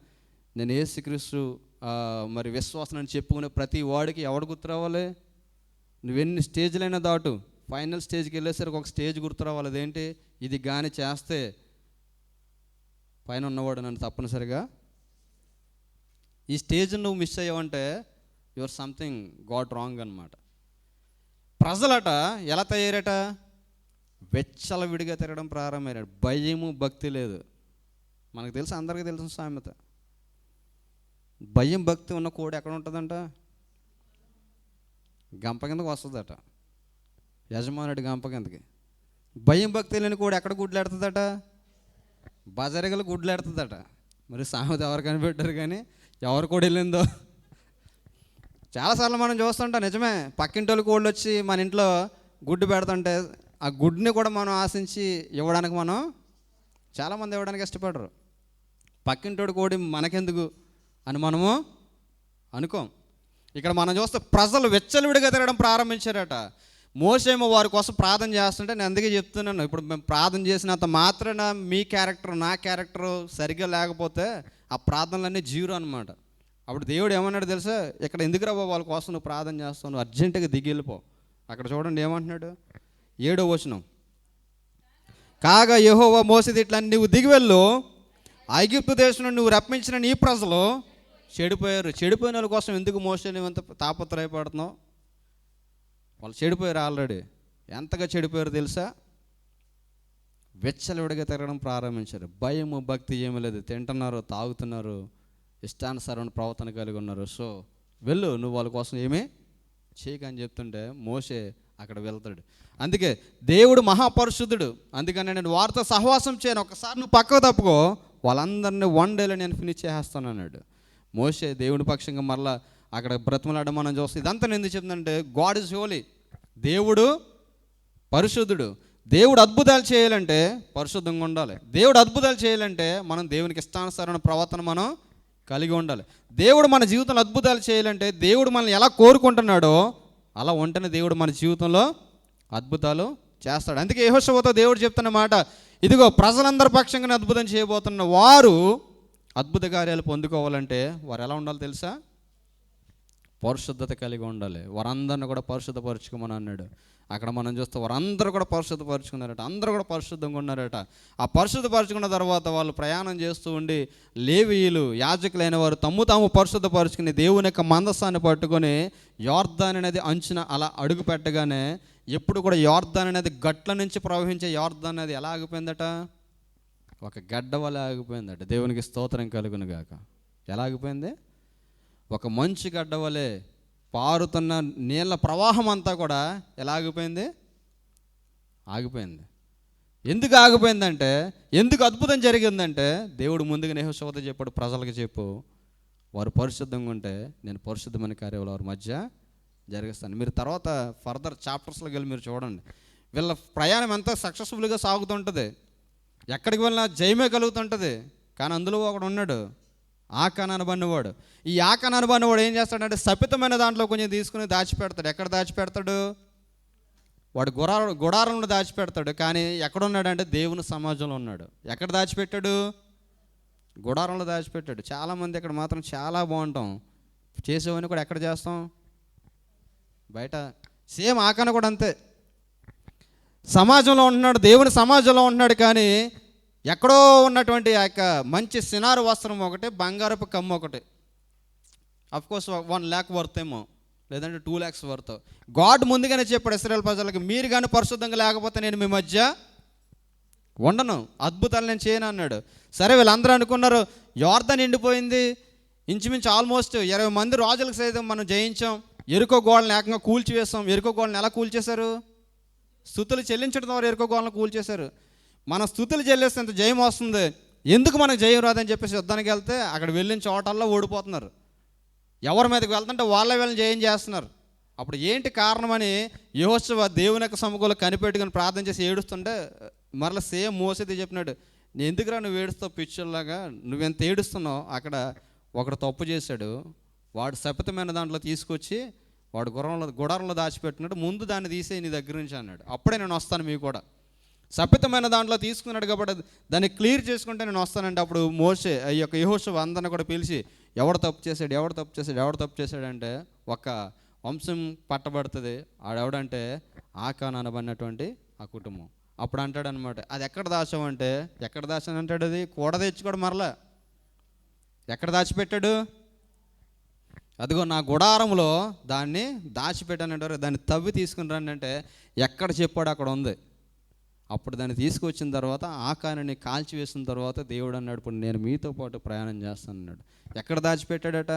నేను యేసుక్రీస్తు మరి విశ్వాసం అని చెప్పుకునే ప్రతి వాడికి ఎవడు గుర్తు రావాలి? నువ్వెన్ని స్టేజ్లైనా దాటు, ఫైనల్ స్టేజ్కి వెళ్ళేసరికి ఒక స్టేజ్ గుర్తు రావాలి. అదేంటి? ఇది కానీ చేస్తే పైన ఉన్నవాడు నన్ను తప్పనిసరిగా. ఈ స్టేజ్ నువ్వు మిస్ అయ్యావంటే యువర్ సంథింగ్ గాట్ రాంగ్ అనమాట. ప్రజలట ఎలా తయారట? వెచ్చలవిడిగా తిరగడం ప్రారంభమయ్యాడు. భయము, భక్తి లేదు. మనకు తెలుసు, అందరికీ తెలిసిన సామెత. భయం, భక్తి ఉన్న కోడి ఎక్కడ ఉంటుందంట? గంప కిందకు వస్తుందట, యజమానుడి గంప కిందకి. భయం, భక్తి లేని కోడి ఎక్కడ గుడ్లాడుతుందట? బజారిగలు గుడ్లాడుతుందట. మరి సామెత ఎవరు కనిపెట్టారు, కానీ ఎవరు కోడి వెళ్ళిందో చాలాసార్లు మనం చూస్తుంటాం. నిజమే, పక్కింటోళ్ళు కోళ్ళు వచ్చి మన ఇంట్లో గుడ్డు పెడుతుంటే ఆ గుడ్డుని కూడా మనం ఆశించి ఇవ్వడానికి మనం చాలామంది ఇవ్వడానికి ఇష్టపడరు. పక్కింటోడు కోడి మనకెందుకు అని మనము అనుకోం. ఇక్కడ మనం చూస్తే ప్రజలు వెచ్చలవిడిగా తిరగడం ప్రారంభించారట. మోసేమో వారి కోసం ప్రార్థన చేస్తుంటే, నేను అందుకే చెప్తున్నాను, ఇప్పుడు మేము ప్రార్థన చేసినంత మాత్రాన మీ క్యారెక్టర్, నా క్యారెక్టర్ సరిగ్గా లేకపోతే ఆ ప్రార్థనలన్నీ జీరో అనమాట. అప్పుడు దేవుడు ఏమన్నాడు తెలుసా? ఇక్కడ ఎందుకు రాబో వాళ్ళ కోసం నువ్వు ప్రార్థన చేస్తావు, నువ్వు అర్జెంటుగా దిగి వెళ్ళిపో. అక్కడ చూడండి ఏమంటున్నాడు, 7వ వచనం. కాగా యెహోవా మోసేది ఇట్లా, నువ్వు దిగి వెళ్ళు, ఐగుప్తు దేశం నుండి నువ్వు రప్పించిన నీ ప్రజలు చెడిపోయారు. చెడిపోయిన వాళ్ళ కోసం ఎందుకు మోసే నువ్వు ఎంత తాపత్రయపడుతున్నావు? వాళ్ళు చెడిపోయారు ఆల్రెడీ. ఎంతగా చెడిపోయారు తెలుసా? వెచ్చలవిడిగా తిరగడం ప్రారంభించారు. భయము, భక్తి ఏమీ లేదు. తింటున్నారు, తాగుతున్నారు, ఇష్టానుసారమైన ప్రవర్తన కలిగి ఉన్నారు. సో వెళ్ళు, నువ్వు వాళ్ళ కోసం ఏమీ చేయకని చెప్తుంటే మోసే అక్కడ వెళ్తాడు. అందుకే దేవుడు మహాపరిశుద్ధుడు. అందుకని నేను వారితో సహవాసం చేయను, ఒకసారి నువ్వు పక్కకు తప్పుకో, వాళ్ళందరినీ 1 డేలో నేను ఫినిష్ చేస్తాను అన్నాడు. మోసే దేవుని పక్షంగా మరలా అక్కడ బ్రతిమలాడడం మనం చూస్తాం. ఇదంతా నేను ఎందుకు చెప్తుందంటే, గాడ్ ఇస్ హోలీ. దేవుడు పరిశుద్ధుడు. దేవుడు అద్భుతాలు చేయాలంటే పరిశుద్ధంగా ఉండాలి. దేవుడు అద్భుతాలు చేయాలంటే మనం దేవునికి ఇష్టానుసారమైన ప్రవర్తన మనం కలిగి ఉండాలి. దేవుడు మన జీవితంలో అద్భుతాలు చేయాలంటే దేవుడు మనల్ని ఎలా కోరుకుంటున్నాడో అలా ఉంటేనే దేవుడు మన జీవితంలో అద్భుతాలు చేస్తాడు. అందుకే యెహోషువతో దేవుడు చెప్తున్న మాట, ఇదిగో ప్రజలందరి పక్షంగానే అద్భుతం చేయబోతున్న వారు అద్భుత కార్యాలు పొందుకోవాలంటే వారు ఎలా ఉండాలి తెలుసా? పరిశుద్ధత కలిగి ఉండాలి. వారందరిని కూడా పరిశుద్ధపరచుకోమని అన్నాడు. అక్కడ మనం చూస్తే వారందరూ కూడా పరిశుద్ధపరచుకున్నారట. అందరూ కూడా పరిశుద్ధంగా ఉన్నారట. ఆ పరిశుద్ధపరచుకున్న తర్వాత వాళ్ళు ప్రయాణం చేస్తూ ఉండి, లేవీయులు, యాజకులైన వారు తాము పరిశుద్ధపరచుకుని దేవుని యొక్క మందసాన్ని పట్టుకొని యోర్దాన్ అనేది అంచున అలా అడుగు పెట్టగానే, ఎప్పుడు కూడా యోర్దాన్ అనేది గట్ల నుంచి ప్రవహించే యోర్దాన్ అనేది ఎలా ఆగిపోయిందట? ఒక గడ్డ వల్ల ఆగిపోయిందట. దేవునికి స్తోత్రం కలుగును గాక. ఎలా ఆగిపోయింది? ఒక మంచు గడ్డ వలె పారుతున్న నీళ్ళ ప్రవాహం అంతా కూడా ఎలా ఆగిపోయింది? ఆగిపోయింది. ఎందుకు ఆగిపోయిందంటే, ఎందుకు అద్భుతం జరిగిందంటే, దేవుడు ముందుగా యెహోషువతో చెప్పాడు, ప్రజలకు చెప్పు, వారు పరిశుద్ధంగా ఉంటే నేను పరిశుద్ధమైన కార్యాలు వారి మధ్య జరిగిస్తాను. మీరు తర్వాత ఫర్దర్ చాప్టర్స్లోకి వెళ్ళి మీరు చూడండి, వీళ్ళ ప్రయాణం ఎంత సక్సెస్ఫుల్గా సాగుతుంటుంది, ఎక్కడికి వెళ్ళినా జయమే కలుగుతుంటుంది. కానీ అందులో ఒకడు ఉన్నాడు, ఆకాన్ అనబడినవాడు. ఈ ఆకాన్ అనబడినవాడు ఏం చేస్తాడంటే, శపితమైన దాంట్లో కొంచెం తీసుకుని దాచిపెడతాడు. ఎక్కడ దాచిపెడతాడు? వాడు గుడారంలో దాచిపెడతాడు. కానీ ఎక్కడున్నాడంటే దేవుని సమాజంలో ఉన్నాడు. ఎక్కడ దాచిపెట్టాడు? గుడారంలో దాచిపెట్టాడు. చాలామంది ఇక్కడ మాత్రం చాలా బాగుంటాం, చేసేవని కూడా ఎక్కడ చేస్తాం? బయట. సేమ్ ఆకాన్ కూడా అంతే, సమాజంలో ఉంటున్నాడు, దేవుని సమాజంలో ఉంటున్నాడు. కానీ ఎక్కడో ఉన్నటువంటి ఆ యొక్క మంచి సినారు వస్త్రం ఒకటి, బంగారపు కమ్ము ఒకటి, అఫ్కోర్స్ 1 lakh వర్త్ ఏమో, లేదంటే 2 lakhs వర్త్. గాడ్ ముందుగానే చెప్పాడు ఇశ్రాయేల్ ప్రజలకు, మీరు కానీ పరిశుద్ధంగా లేకపోతే నేను మీ మధ్య ఉండను, అద్భుతాలు నేను చేయను అన్నాడు. సరే, వీళ్ళందరూ అనుకున్నారు యోర్దాను నిండిపోయింది, ఇంచుమించు ఆల్మోస్ట్ 20 మంది రాజులకు సైతం మనం జయించాం, ఎరుకో గోడలను ఏకంగా కూల్చివేస్తాం. ఎరుకో గోడలను ఎలా కూల్చేశారు? స్తుతులు చెల్లించడం ద్వారా ఎరుకో గోడలను కూల్చేశారు. మన స్తుతులు చెల్లిస్తే ఇంత జయం వస్తుంది, ఎందుకు మనకు జయం రాదని చెప్పేసి యుద్ధానికి వెళ్తే అక్కడ వెళ్ళిన చోటల్లో ఓడిపోతున్నారు. ఎవరి మీదకి వెళ్తుంటే వీళ్ళని జయం చేస్తున్నారు. అప్పుడు ఏంటి కారణమని యెహోషువ దేవుని యొక్క సముఖంలో కనిపెట్టుకుని ప్రార్థన చేసి ఏడుస్తుంటే, మరలా సేమ్ మోసేది చెప్పినాడు, నేను ఎందుకురా నువ్వు ఏడుస్తావు పిచ్చుల్లాగా, నువ్వెంత ఏడుస్తున్నావు? అక్కడ ఒకడు తప్పు చేశాడు, వాడు శపితమైన దాంట్లో తీసుకొచ్చి వాడు గుడారంలో దాచిపెట్టినాడు, ముందు దాన్ని తీసే నీ దగ్గర నుంచి అన్నాడు, అప్పుడే నేను వస్తాను. మీకు కూడా శపితమైన దాంట్లో తీసుకున్నాడు కాబట్టి దాన్ని క్లియర్ చేసుకుంటే నేను వస్తానంటే, అప్పుడు మోషే ఈ యొక్క యెహోషువ అందరిని కూడా పిలిచి, ఎవడు తప్పు చేశాడంటే ఒక వంశం పట్టబడుతుంది. ఆడెవడంటే ఆకాన్ అనబడినటువంటి ఆ కుటుంబం. అప్పుడు అంటాడు అనమాట, అది ఎక్కడ దాచావంటే, ఎక్కడ దాచాను అంటాడు, అది కూడ తెచ్చుకోడు, మరలా ఎక్కడ దాచిపెట్టాడు? అదిగో నా గుడారంలో దాన్ని దాచిపెట్టానంటారు, దాన్ని తవ్వి తీసుకుని రండి అంటే ఎక్కడ చెప్పాడు అక్కడ ఉంది. అప్పుడు దాన్ని తీసుకొచ్చిన తర్వాత ఆకాన్ని కాల్చివేసిన తర్వాత దేవుడు అన్నాడు, ఇప్పుడు నేను మీతో పాటు ప్రయాణం చేస్తాను అన్నాడు. ఎక్కడ దాచిపెట్టాడట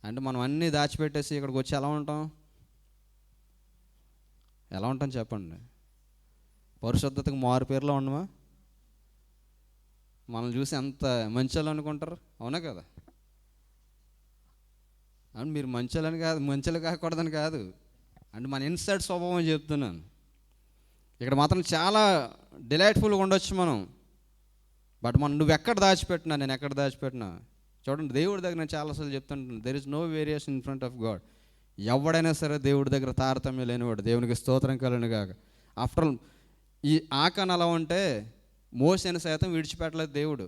అంటే, మనం అన్నీ దాచిపెట్టేసి ఇక్కడికి వచ్చి ఎలా ఉంటాం చెప్పండి? పరిశుద్ధతకు మారు పేరులో ఉండమా? మనల్ని చూసి ఎంత మంచోళ్ళు అనుకుంటారు, అవునా కదా? అంటే మీరు మంచోళ్ళని కాదు, మంచోళ్ళు కాకూడదని కాదు, అంటే మన ఇన్సైడ్ స్వభావం చెప్తున్నాను. ఇక్కడ మాత్రం చాలా డిలైట్ఫుల్గా ఉండొచ్చు మనం, బట్ నువ్వు ఎక్కడ దాచిపెట్టినా, నేను ఎక్కడ దాచిపెట్టినా, చూడండి దేవుడి దగ్గర నేను చాలాసార్లు చెప్తుంటాను, there is no variation in front of God. ఎవడైనా సరే దేవుడి దగ్గర తారతమ్యం లేనివాడు, దేవునికి స్తోత్రం కలను కాక. ఆఫ్టర్ ఆల్ ఈ ఆకాన్ అలా ఉంటే మోషేని సైతం విడిచిపెట్టలేదు దేవుడు.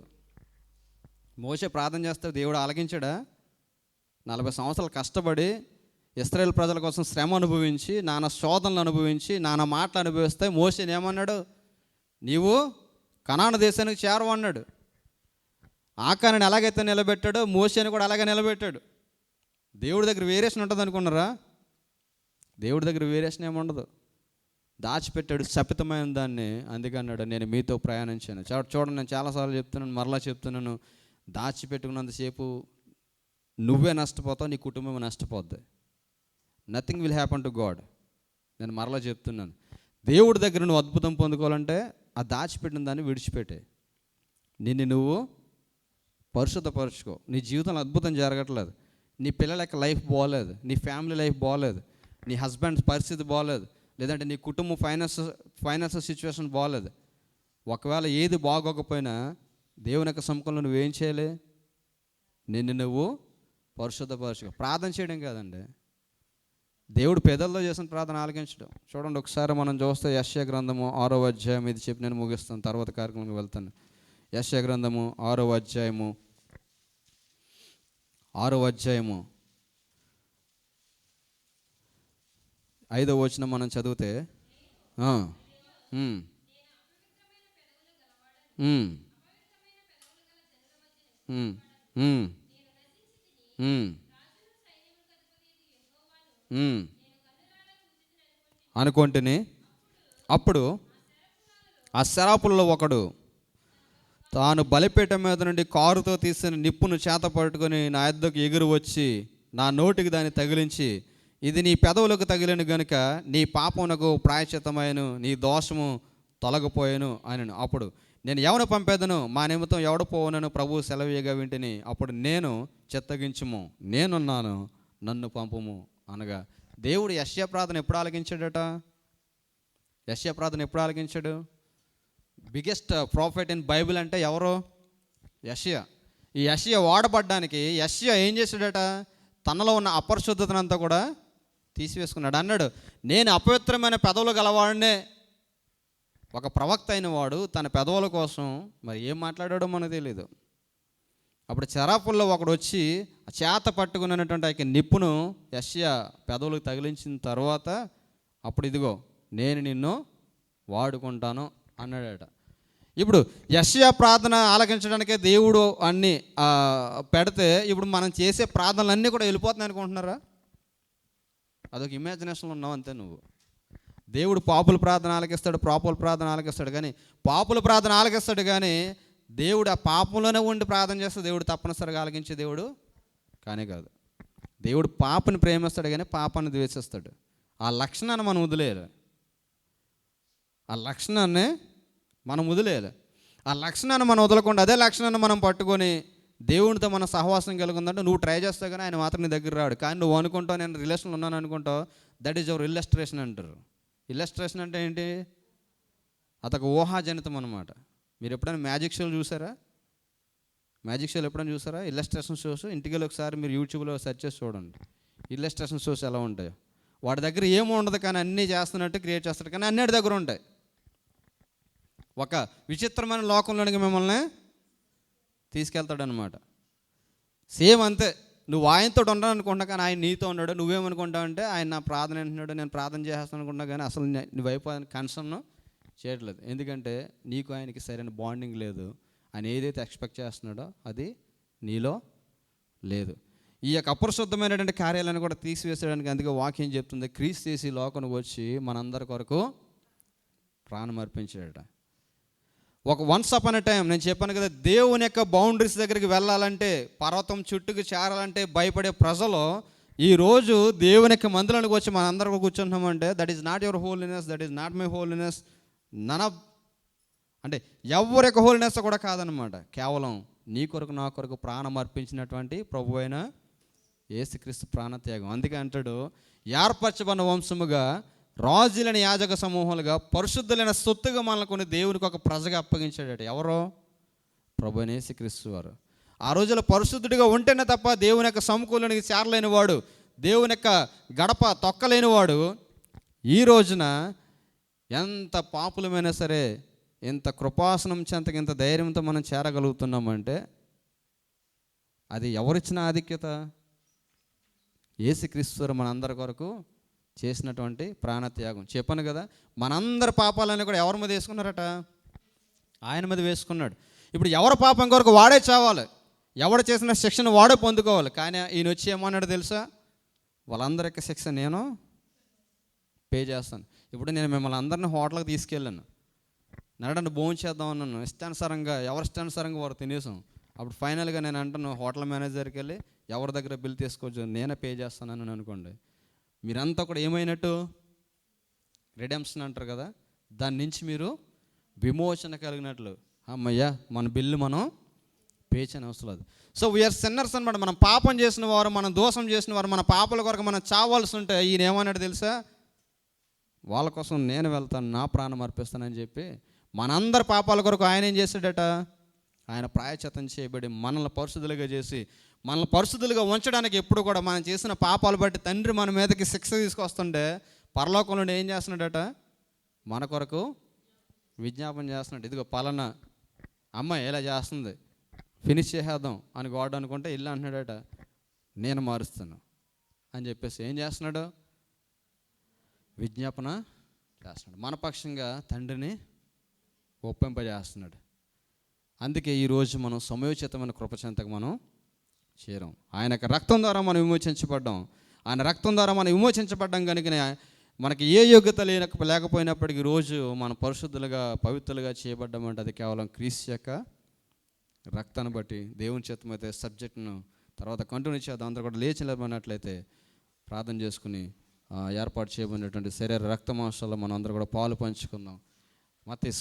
మోషే ప్రార్థన చేస్తే దేవుడు ఆలకించాడా? 40 సంవత్సరాలు కష్టపడి ఇశ్రాయేలు ప్రజల కోసం శ్రమ అనుభవించి, నానా శోధనలు అనుభవించి, నానా మాటలు అనుభవిస్తే మోషేని ఏమన్నాడు? నీవు కనాను దేశానికి చేరవన్నాడు. ఆకాన్ని ఎలాగైతే నిలబెట్టాడో మోషేని కూడా అలాగే నిలబెట్టాడు. దేవుడి దగ్గర వేరియేషన్ ఉంటుంది అనుకున్నారా? దేవుడి దగ్గర వేరియేషన్ ఏముండదు. దాచిపెట్టాడు శపితమైన దాన్ని, అందుకే అన్నాడు నేను మీతో ప్రయాణించాను. చూడండి, నేను చాలాసార్లు చెప్తున్నాను, మరలా చెప్తున్నాను, దాచిపెట్టుకున్నంతసేపు నువ్వే నష్టపోతావు, నీ కుటుంబం నష్టపోద్ది. Nothing will happen to God. నేను మరలా చెప్తున్నాను, దేవుడి దగ్గర నువ్వు అద్భుతం పొందుకోవాలంటే ఆ దాచిపెట్టిన దాన్ని విడిచిపెట్టే, నిన్ను నువ్వు పరిశుద్ధపరచుకో. నీ జీవితంలో అద్భుతం జరగట్లేదు, నీ పిల్లల యొక్క లైఫ్ బాగోలేదు, నీ ఫ్యామిలీ లైఫ్ బాగోలేదు, నీ హస్బెండ్ పరిస్థితి బాగోలేదు, లేదంటే నీ కుటుంబం ఫైనాన్షియల్ సిచ్యువేషన్ బాగోలేదు. ఒకవేళ ఏది బాగోకపోయినా దేవుని యొక్క సముఖంలో నువ్వేం చేయాలి? నిన్ను నువ్వు పరిశుద్ధపరచుకో. ప్రార్థన చేయడం కాదండి, దేవుడు పెదల్లో చేసిన ప్రార్థన ఆలకించడం. చూడండి, ఒకసారి మనం చూస్తే యెషయా గ్రంథము 6వ అధ్యాయం, ఇది చెప్పి నేను ముగిస్తాను, తర్వాత కార్యక్రమంకి వెళ్తాను. యెషయా గ్రంథము 6వ అధ్యాయము 5వ వచనం మనం చదివితే, అనుకుంటుని అప్పుడు ఆ శరాపులలో ఒకడు తాను బలిపీఠం మీద నుండి కారుతో తీసిన నిప్పును చేత పట్టుకొని నా యొద్దకు ఎగురు వచ్చి నా నోటికి దాన్ని తగిలించి, ఇది నీ పెదవులకు తగిలిన గనుక నీ పాపమునకు ప్రాయశ్చిత్తమైన నీ దోషము తొలగిపోయాను అని. అప్పుడు నేను ఎవరు పంపేదను, మా నిమిత్తం ఎవడు పోవునను ప్రభువు సెలవీయగా వింటిని. అప్పుడు నేను చిత్తగించుము, నేనున్నాను, నన్ను పంపుము అనగా దేవుడు యెషయా ప్రార్థన ఎప్పుడు ఆలకించాడట? యెషయా ప్రార్థన ఎప్పుడు ఆలకించాడు? బిగ్గెస్ట్ ప్రాఫిట్ ఇన్ బైబిల్ అంటే ఎవరు? యెషయా. ఈ యెషయా వాడబడ్డానికి యెషయా ఏం చేశాడట? తనలో ఉన్న అపరిశుద్ధతనంతా కూడా తీసివేసుకున్నాడు. అన్నాడు, నేను అపవిత్రమైన పెదవులు గలవాడినే. ఒక ప్రవక్త అయిన వాడు తన పెదవుల కోసం మరి ఏం మాట్లాడాడో మనకు తెలియదు. అప్పుడు చెరాపుల్లో ఒకడు వచ్చి చేత పట్టుకున్నటువంటి ఆ నిప్పును యెషయా పెదవులకు తగిలించిన తర్వాత అప్పుడు ఇదిగో నేను నిన్ను వాడుకుంటాను అన్నాడట. ఇప్పుడు యెషయా ప్రార్థన ఆలకించడానికే దేవుడు అన్నీ పెడితే ఇప్పుడు మనం చేసే ప్రార్థనలన్నీ కూడా వెళ్ళిపోతున్నాయి అనుకుంటున్నారా? అదొక ఇమాజినేషన్లో ఉన్నావు అంతే నువ్వు. దేవుడు పాపుల ప్రార్థన ఆలకిస్తాడు, పాపుల ప్రార్థన ఆలకిస్తాడు, కానీ పాపుల ప్రార్థన ఆలకిస్తాడు కానీ దేవుడు ఆ పాపంలోనే ఉండి ప్రార్థన చేస్తే దేవుడు తప్పనిసరిగా ఆలకించే దేవుడు కానే కాదు. దేవుడు పాపని ప్రేమిస్తాడు కానీ పాపాన్ని ద్వేషిస్తాడు. ఆ లక్షణాన్ని మనం వదిలేయాలి. ఆ లక్షణాన్ని మనం వదిలేయాలి. ఆ లక్షణాన్ని మనం వదలకుండా అదే లక్షణాన్ని మనం పట్టుకొని దేవునితో మన సహవాసం కలుగుందంటే నువ్వు ట్రై చేస్తావు కానీ ఆయన మాత్రం నీ దగ్గర రాడు. కానీ నువ్వు అనుకుంటావు నేను రిలేషన్లో ఉన్నాను అనుకుంటావు, దట్ ఈజ్ యువర్ ఇల్లస్ట్రేషన్ అంటారు. ఇల్లస్ట్రేషన్ అంటే ఏంటి? అదొక ఊహాజనితం అనమాట. మీరు ఎప్పుడైనా మ్యాజిక్ షోలు చూసారా? మ్యాజిక్ షోలు ఎప్పుడైనా చూసారా? ఇల్లస్ట్రేషన్ షోస్ ఇంటికి వెళ్ళి ఒకసారి మీరు యూట్యూబ్లో సెర్చ్ చేసి చూడండి. ఇల్లస్ట్రేషన్ షోస్ ఎలా ఉంటాయో. వాడి దగ్గర ఏమో ఉండదు కానీ అన్నీ చేస్తున్నట్టు క్రియేట్ చేస్తాడు, కానీ అన్నిటి దగ్గర ఉంటాయి. ఒక విచిత్రమైన లోకంలోనికి మిమ్మల్ని తీసుకెళ్తాడు అనమాట. సేమ్ అంతే. నువ్వు ఆయనతో ఉండను అనుకుంటా కానీ ఆయన నీతో ఉన్నాడు. నువ్వేమనుకుంటావు అంటే ఆయన నా ప్రార్థన అంటున్నాడు, నేను ప్రార్థన చేస్తాను అనుకుంటా కానీ అసలు నువ్వు అయిపోయిన కన్సర్న్ చేయట్లేదు. ఎందుకంటే నీకు ఆయనకి సరైన బాండింగ్ లేదు. ఆయన ఏదైతే ఎక్స్పెక్ట్ చేస్తున్నాడో అది నీలో లేదు. ఈ యొక్క అపరిశుద్ధమైనటువంటి కార్యాలను కూడా తీసివేసేయడానికి అందుకే వాక్యం చెప్తుంది, క్రీస్తు చేసి లోకానికి వచ్చి మనందరి కొరకు ప్రాణం అర్పించాడట. ఒక వన్స్ అపాన్ ఎ టైం నేను చెప్పాను కదా, దేవుని యొక్క బౌండరీస్ దగ్గరికి వెళ్ళాలంటే, పర్వతం చుట్టుకు చేరాలంటే భయపడే ప్రజలు ఈరోజు దేవుని యొక్క మందిరానికి వచ్చి మనందరూ కూర్చుంటున్నామంటే that is not your holiness, that is not my holiness, అంటే ఎవరి యొక్క హోలీనెస్ కూడా కాదనమాట. కేవలం నీ కొరకు నా కొరకు ప్రాణం అర్పించినటువంటి ప్రభు అయిన యేసుక్రీస్తు ప్రాణత్యాగం. అందుకే అంటాడు, ఏర్పరచబడిన వంశముగా రాజులని యాజక సమూహాలుగా పరిశుద్ధులైన సొత్తుగా మనల్ని కొన్ని దేవునికి ఒక ప్రజగా అప్పగించాడట. ఎవరో? ప్రభు అయిన యేసుక్రీస్తు వారు. ఆ రోజుల్లో పరిశుద్ధుడిగా ఉంటేనే తప్ప దేవుని యొక్క సమకూలానికి చేరలేని వాడు, దేవుని యొక్క గడప తొక్కలేని వాడు ఈ రోజున ఎంత పాపులమైనా సరే ఇంత కృపాసనం చెంతకి ఇంత ధైర్యంతో మనం చేరగలుగుతున్నామంటే అది ఎవరిచ్చిన ఆధిక్యత? యేసుక్రీస్తు మనందరి కొరకు చేసినటువంటి ప్రాణత్యాగం. చెప్పాను కదా, మనందరి పాపాలన్నీ కూడా ఎవరి మీద వేసుకున్నారట? ఆయన మీద వేసుకున్నాడు. ఇప్పుడు ఎవరి పాపం కొరకు వాడే చావాలి, ఎవడు చేసిన శిక్షను వాడే పొందుకోవాలి. కానీ ఈయన వచ్చి ఏమన్నాడు తెలుసా? వాళ్ళందరికీ శిక్ష నేను పే చేస్తాను. ఇప్పుడు నేను మిమ్మల్ని అందరినీ హోటల్కి తీసుకెళ్ళాను, నడని భోజనం చేద్దాం అన్నాను. ఇష్టానుసారంగా ఎవరి ఇష్టానుసారంగా వారు తినేసాం. అప్పుడు ఫైనల్గా నేను అంటాను హోటల్ మేనేజర్కి వెళ్ళి ఎవరి దగ్గర బిల్ తీసుకోవచ్చు, నేనే పే చేస్తానని అనుకోండి. మీరంతా కూడా ఏమైనట్టు? రిడెంప్షన్ అంటారు కదా, దాని నుంచి మీరు విమోచన కలిగినట్లు. అమ్మయ్యా మన బిల్లు మనం పే చేయని అవసరం లేదు. సో వీఆర్ సిన్నర్స్ అనమాట. మనం పాపం చేసిన వారు, మనం దోషం చేసిన వారు, మన పాపల కొరకు మనం చావాల్సి ఉంటే ఈయన ఏమన్నాడు తెలుసా? వాళ్ళ కోసం నేను వెళ్తాను, నా ప్రాణం అర్పిస్తానని చెప్పి మనందరి పాపాల కొరకు ఆయన ఏం చేశాడట? ఆయన ప్రాయశ్చిత్తం చేయబడి మనల్ని పరిశుద్ధులుగా చేసి మనల్ని పరిశుద్ధులుగా ఉంచడానికి ఎప్పుడు కూడా మనం చేసిన పాపాలు బట్టి తండ్రి మన మీదకి శిక్ష తీసుకొస్తుంటే పరలోకంలో ఏం చేస్తున్నాడట? మన కొరకు విజ్ఞాపన చేస్తున్నాడు. ఇదిగో పలానా అమ్మాయి ఇలా చేస్తుంది, ఫినిష్ చేసేద్దాం అని గాడ్ అనుకుంటే ఇల్లు అంటున్నాడట, నేను మారుస్తాను అని చెప్పేసి ఏం చేస్తున్నాడు? విజ్ఞాపన చేస్తున్నాడు. మన పక్షంగా తండ్రిని ఒప్పింపజేస్తున్నాడు. అందుకే ఈరోజు మనం సమయోచితమైన కృపచెంతకు మనం చేరాం. ఆయన రక్తం ద్వారా మనం విమోచించబడ్డాం. ఆయన రక్తం ద్వారా మనం విమోచించబడ్డాం కనుకనే మనకి ఏ యోగ్యత లేకపోయినప్పటికీ రోజు మన పరిశుద్ధులుగా పవిత్రులుగా చేయబడ్డామంటే అది కేవలం క్రీస్తు యొక్క రక్తాన్ని బట్టి. దేవుని చిత్తమైతే సబ్జెక్టును తర్వాత కంటిన్యూ చేద్దాం. అందరూ కూడా లేచి నిలబడినట్లయితే ప్రార్థన చేసుకుని ఏర్పాటు చేయబడినటువంటి శరీర రక్త మాంసాల్లో మనం అందరూ కూడా పాలు పంచుకుందాం. మత్తయి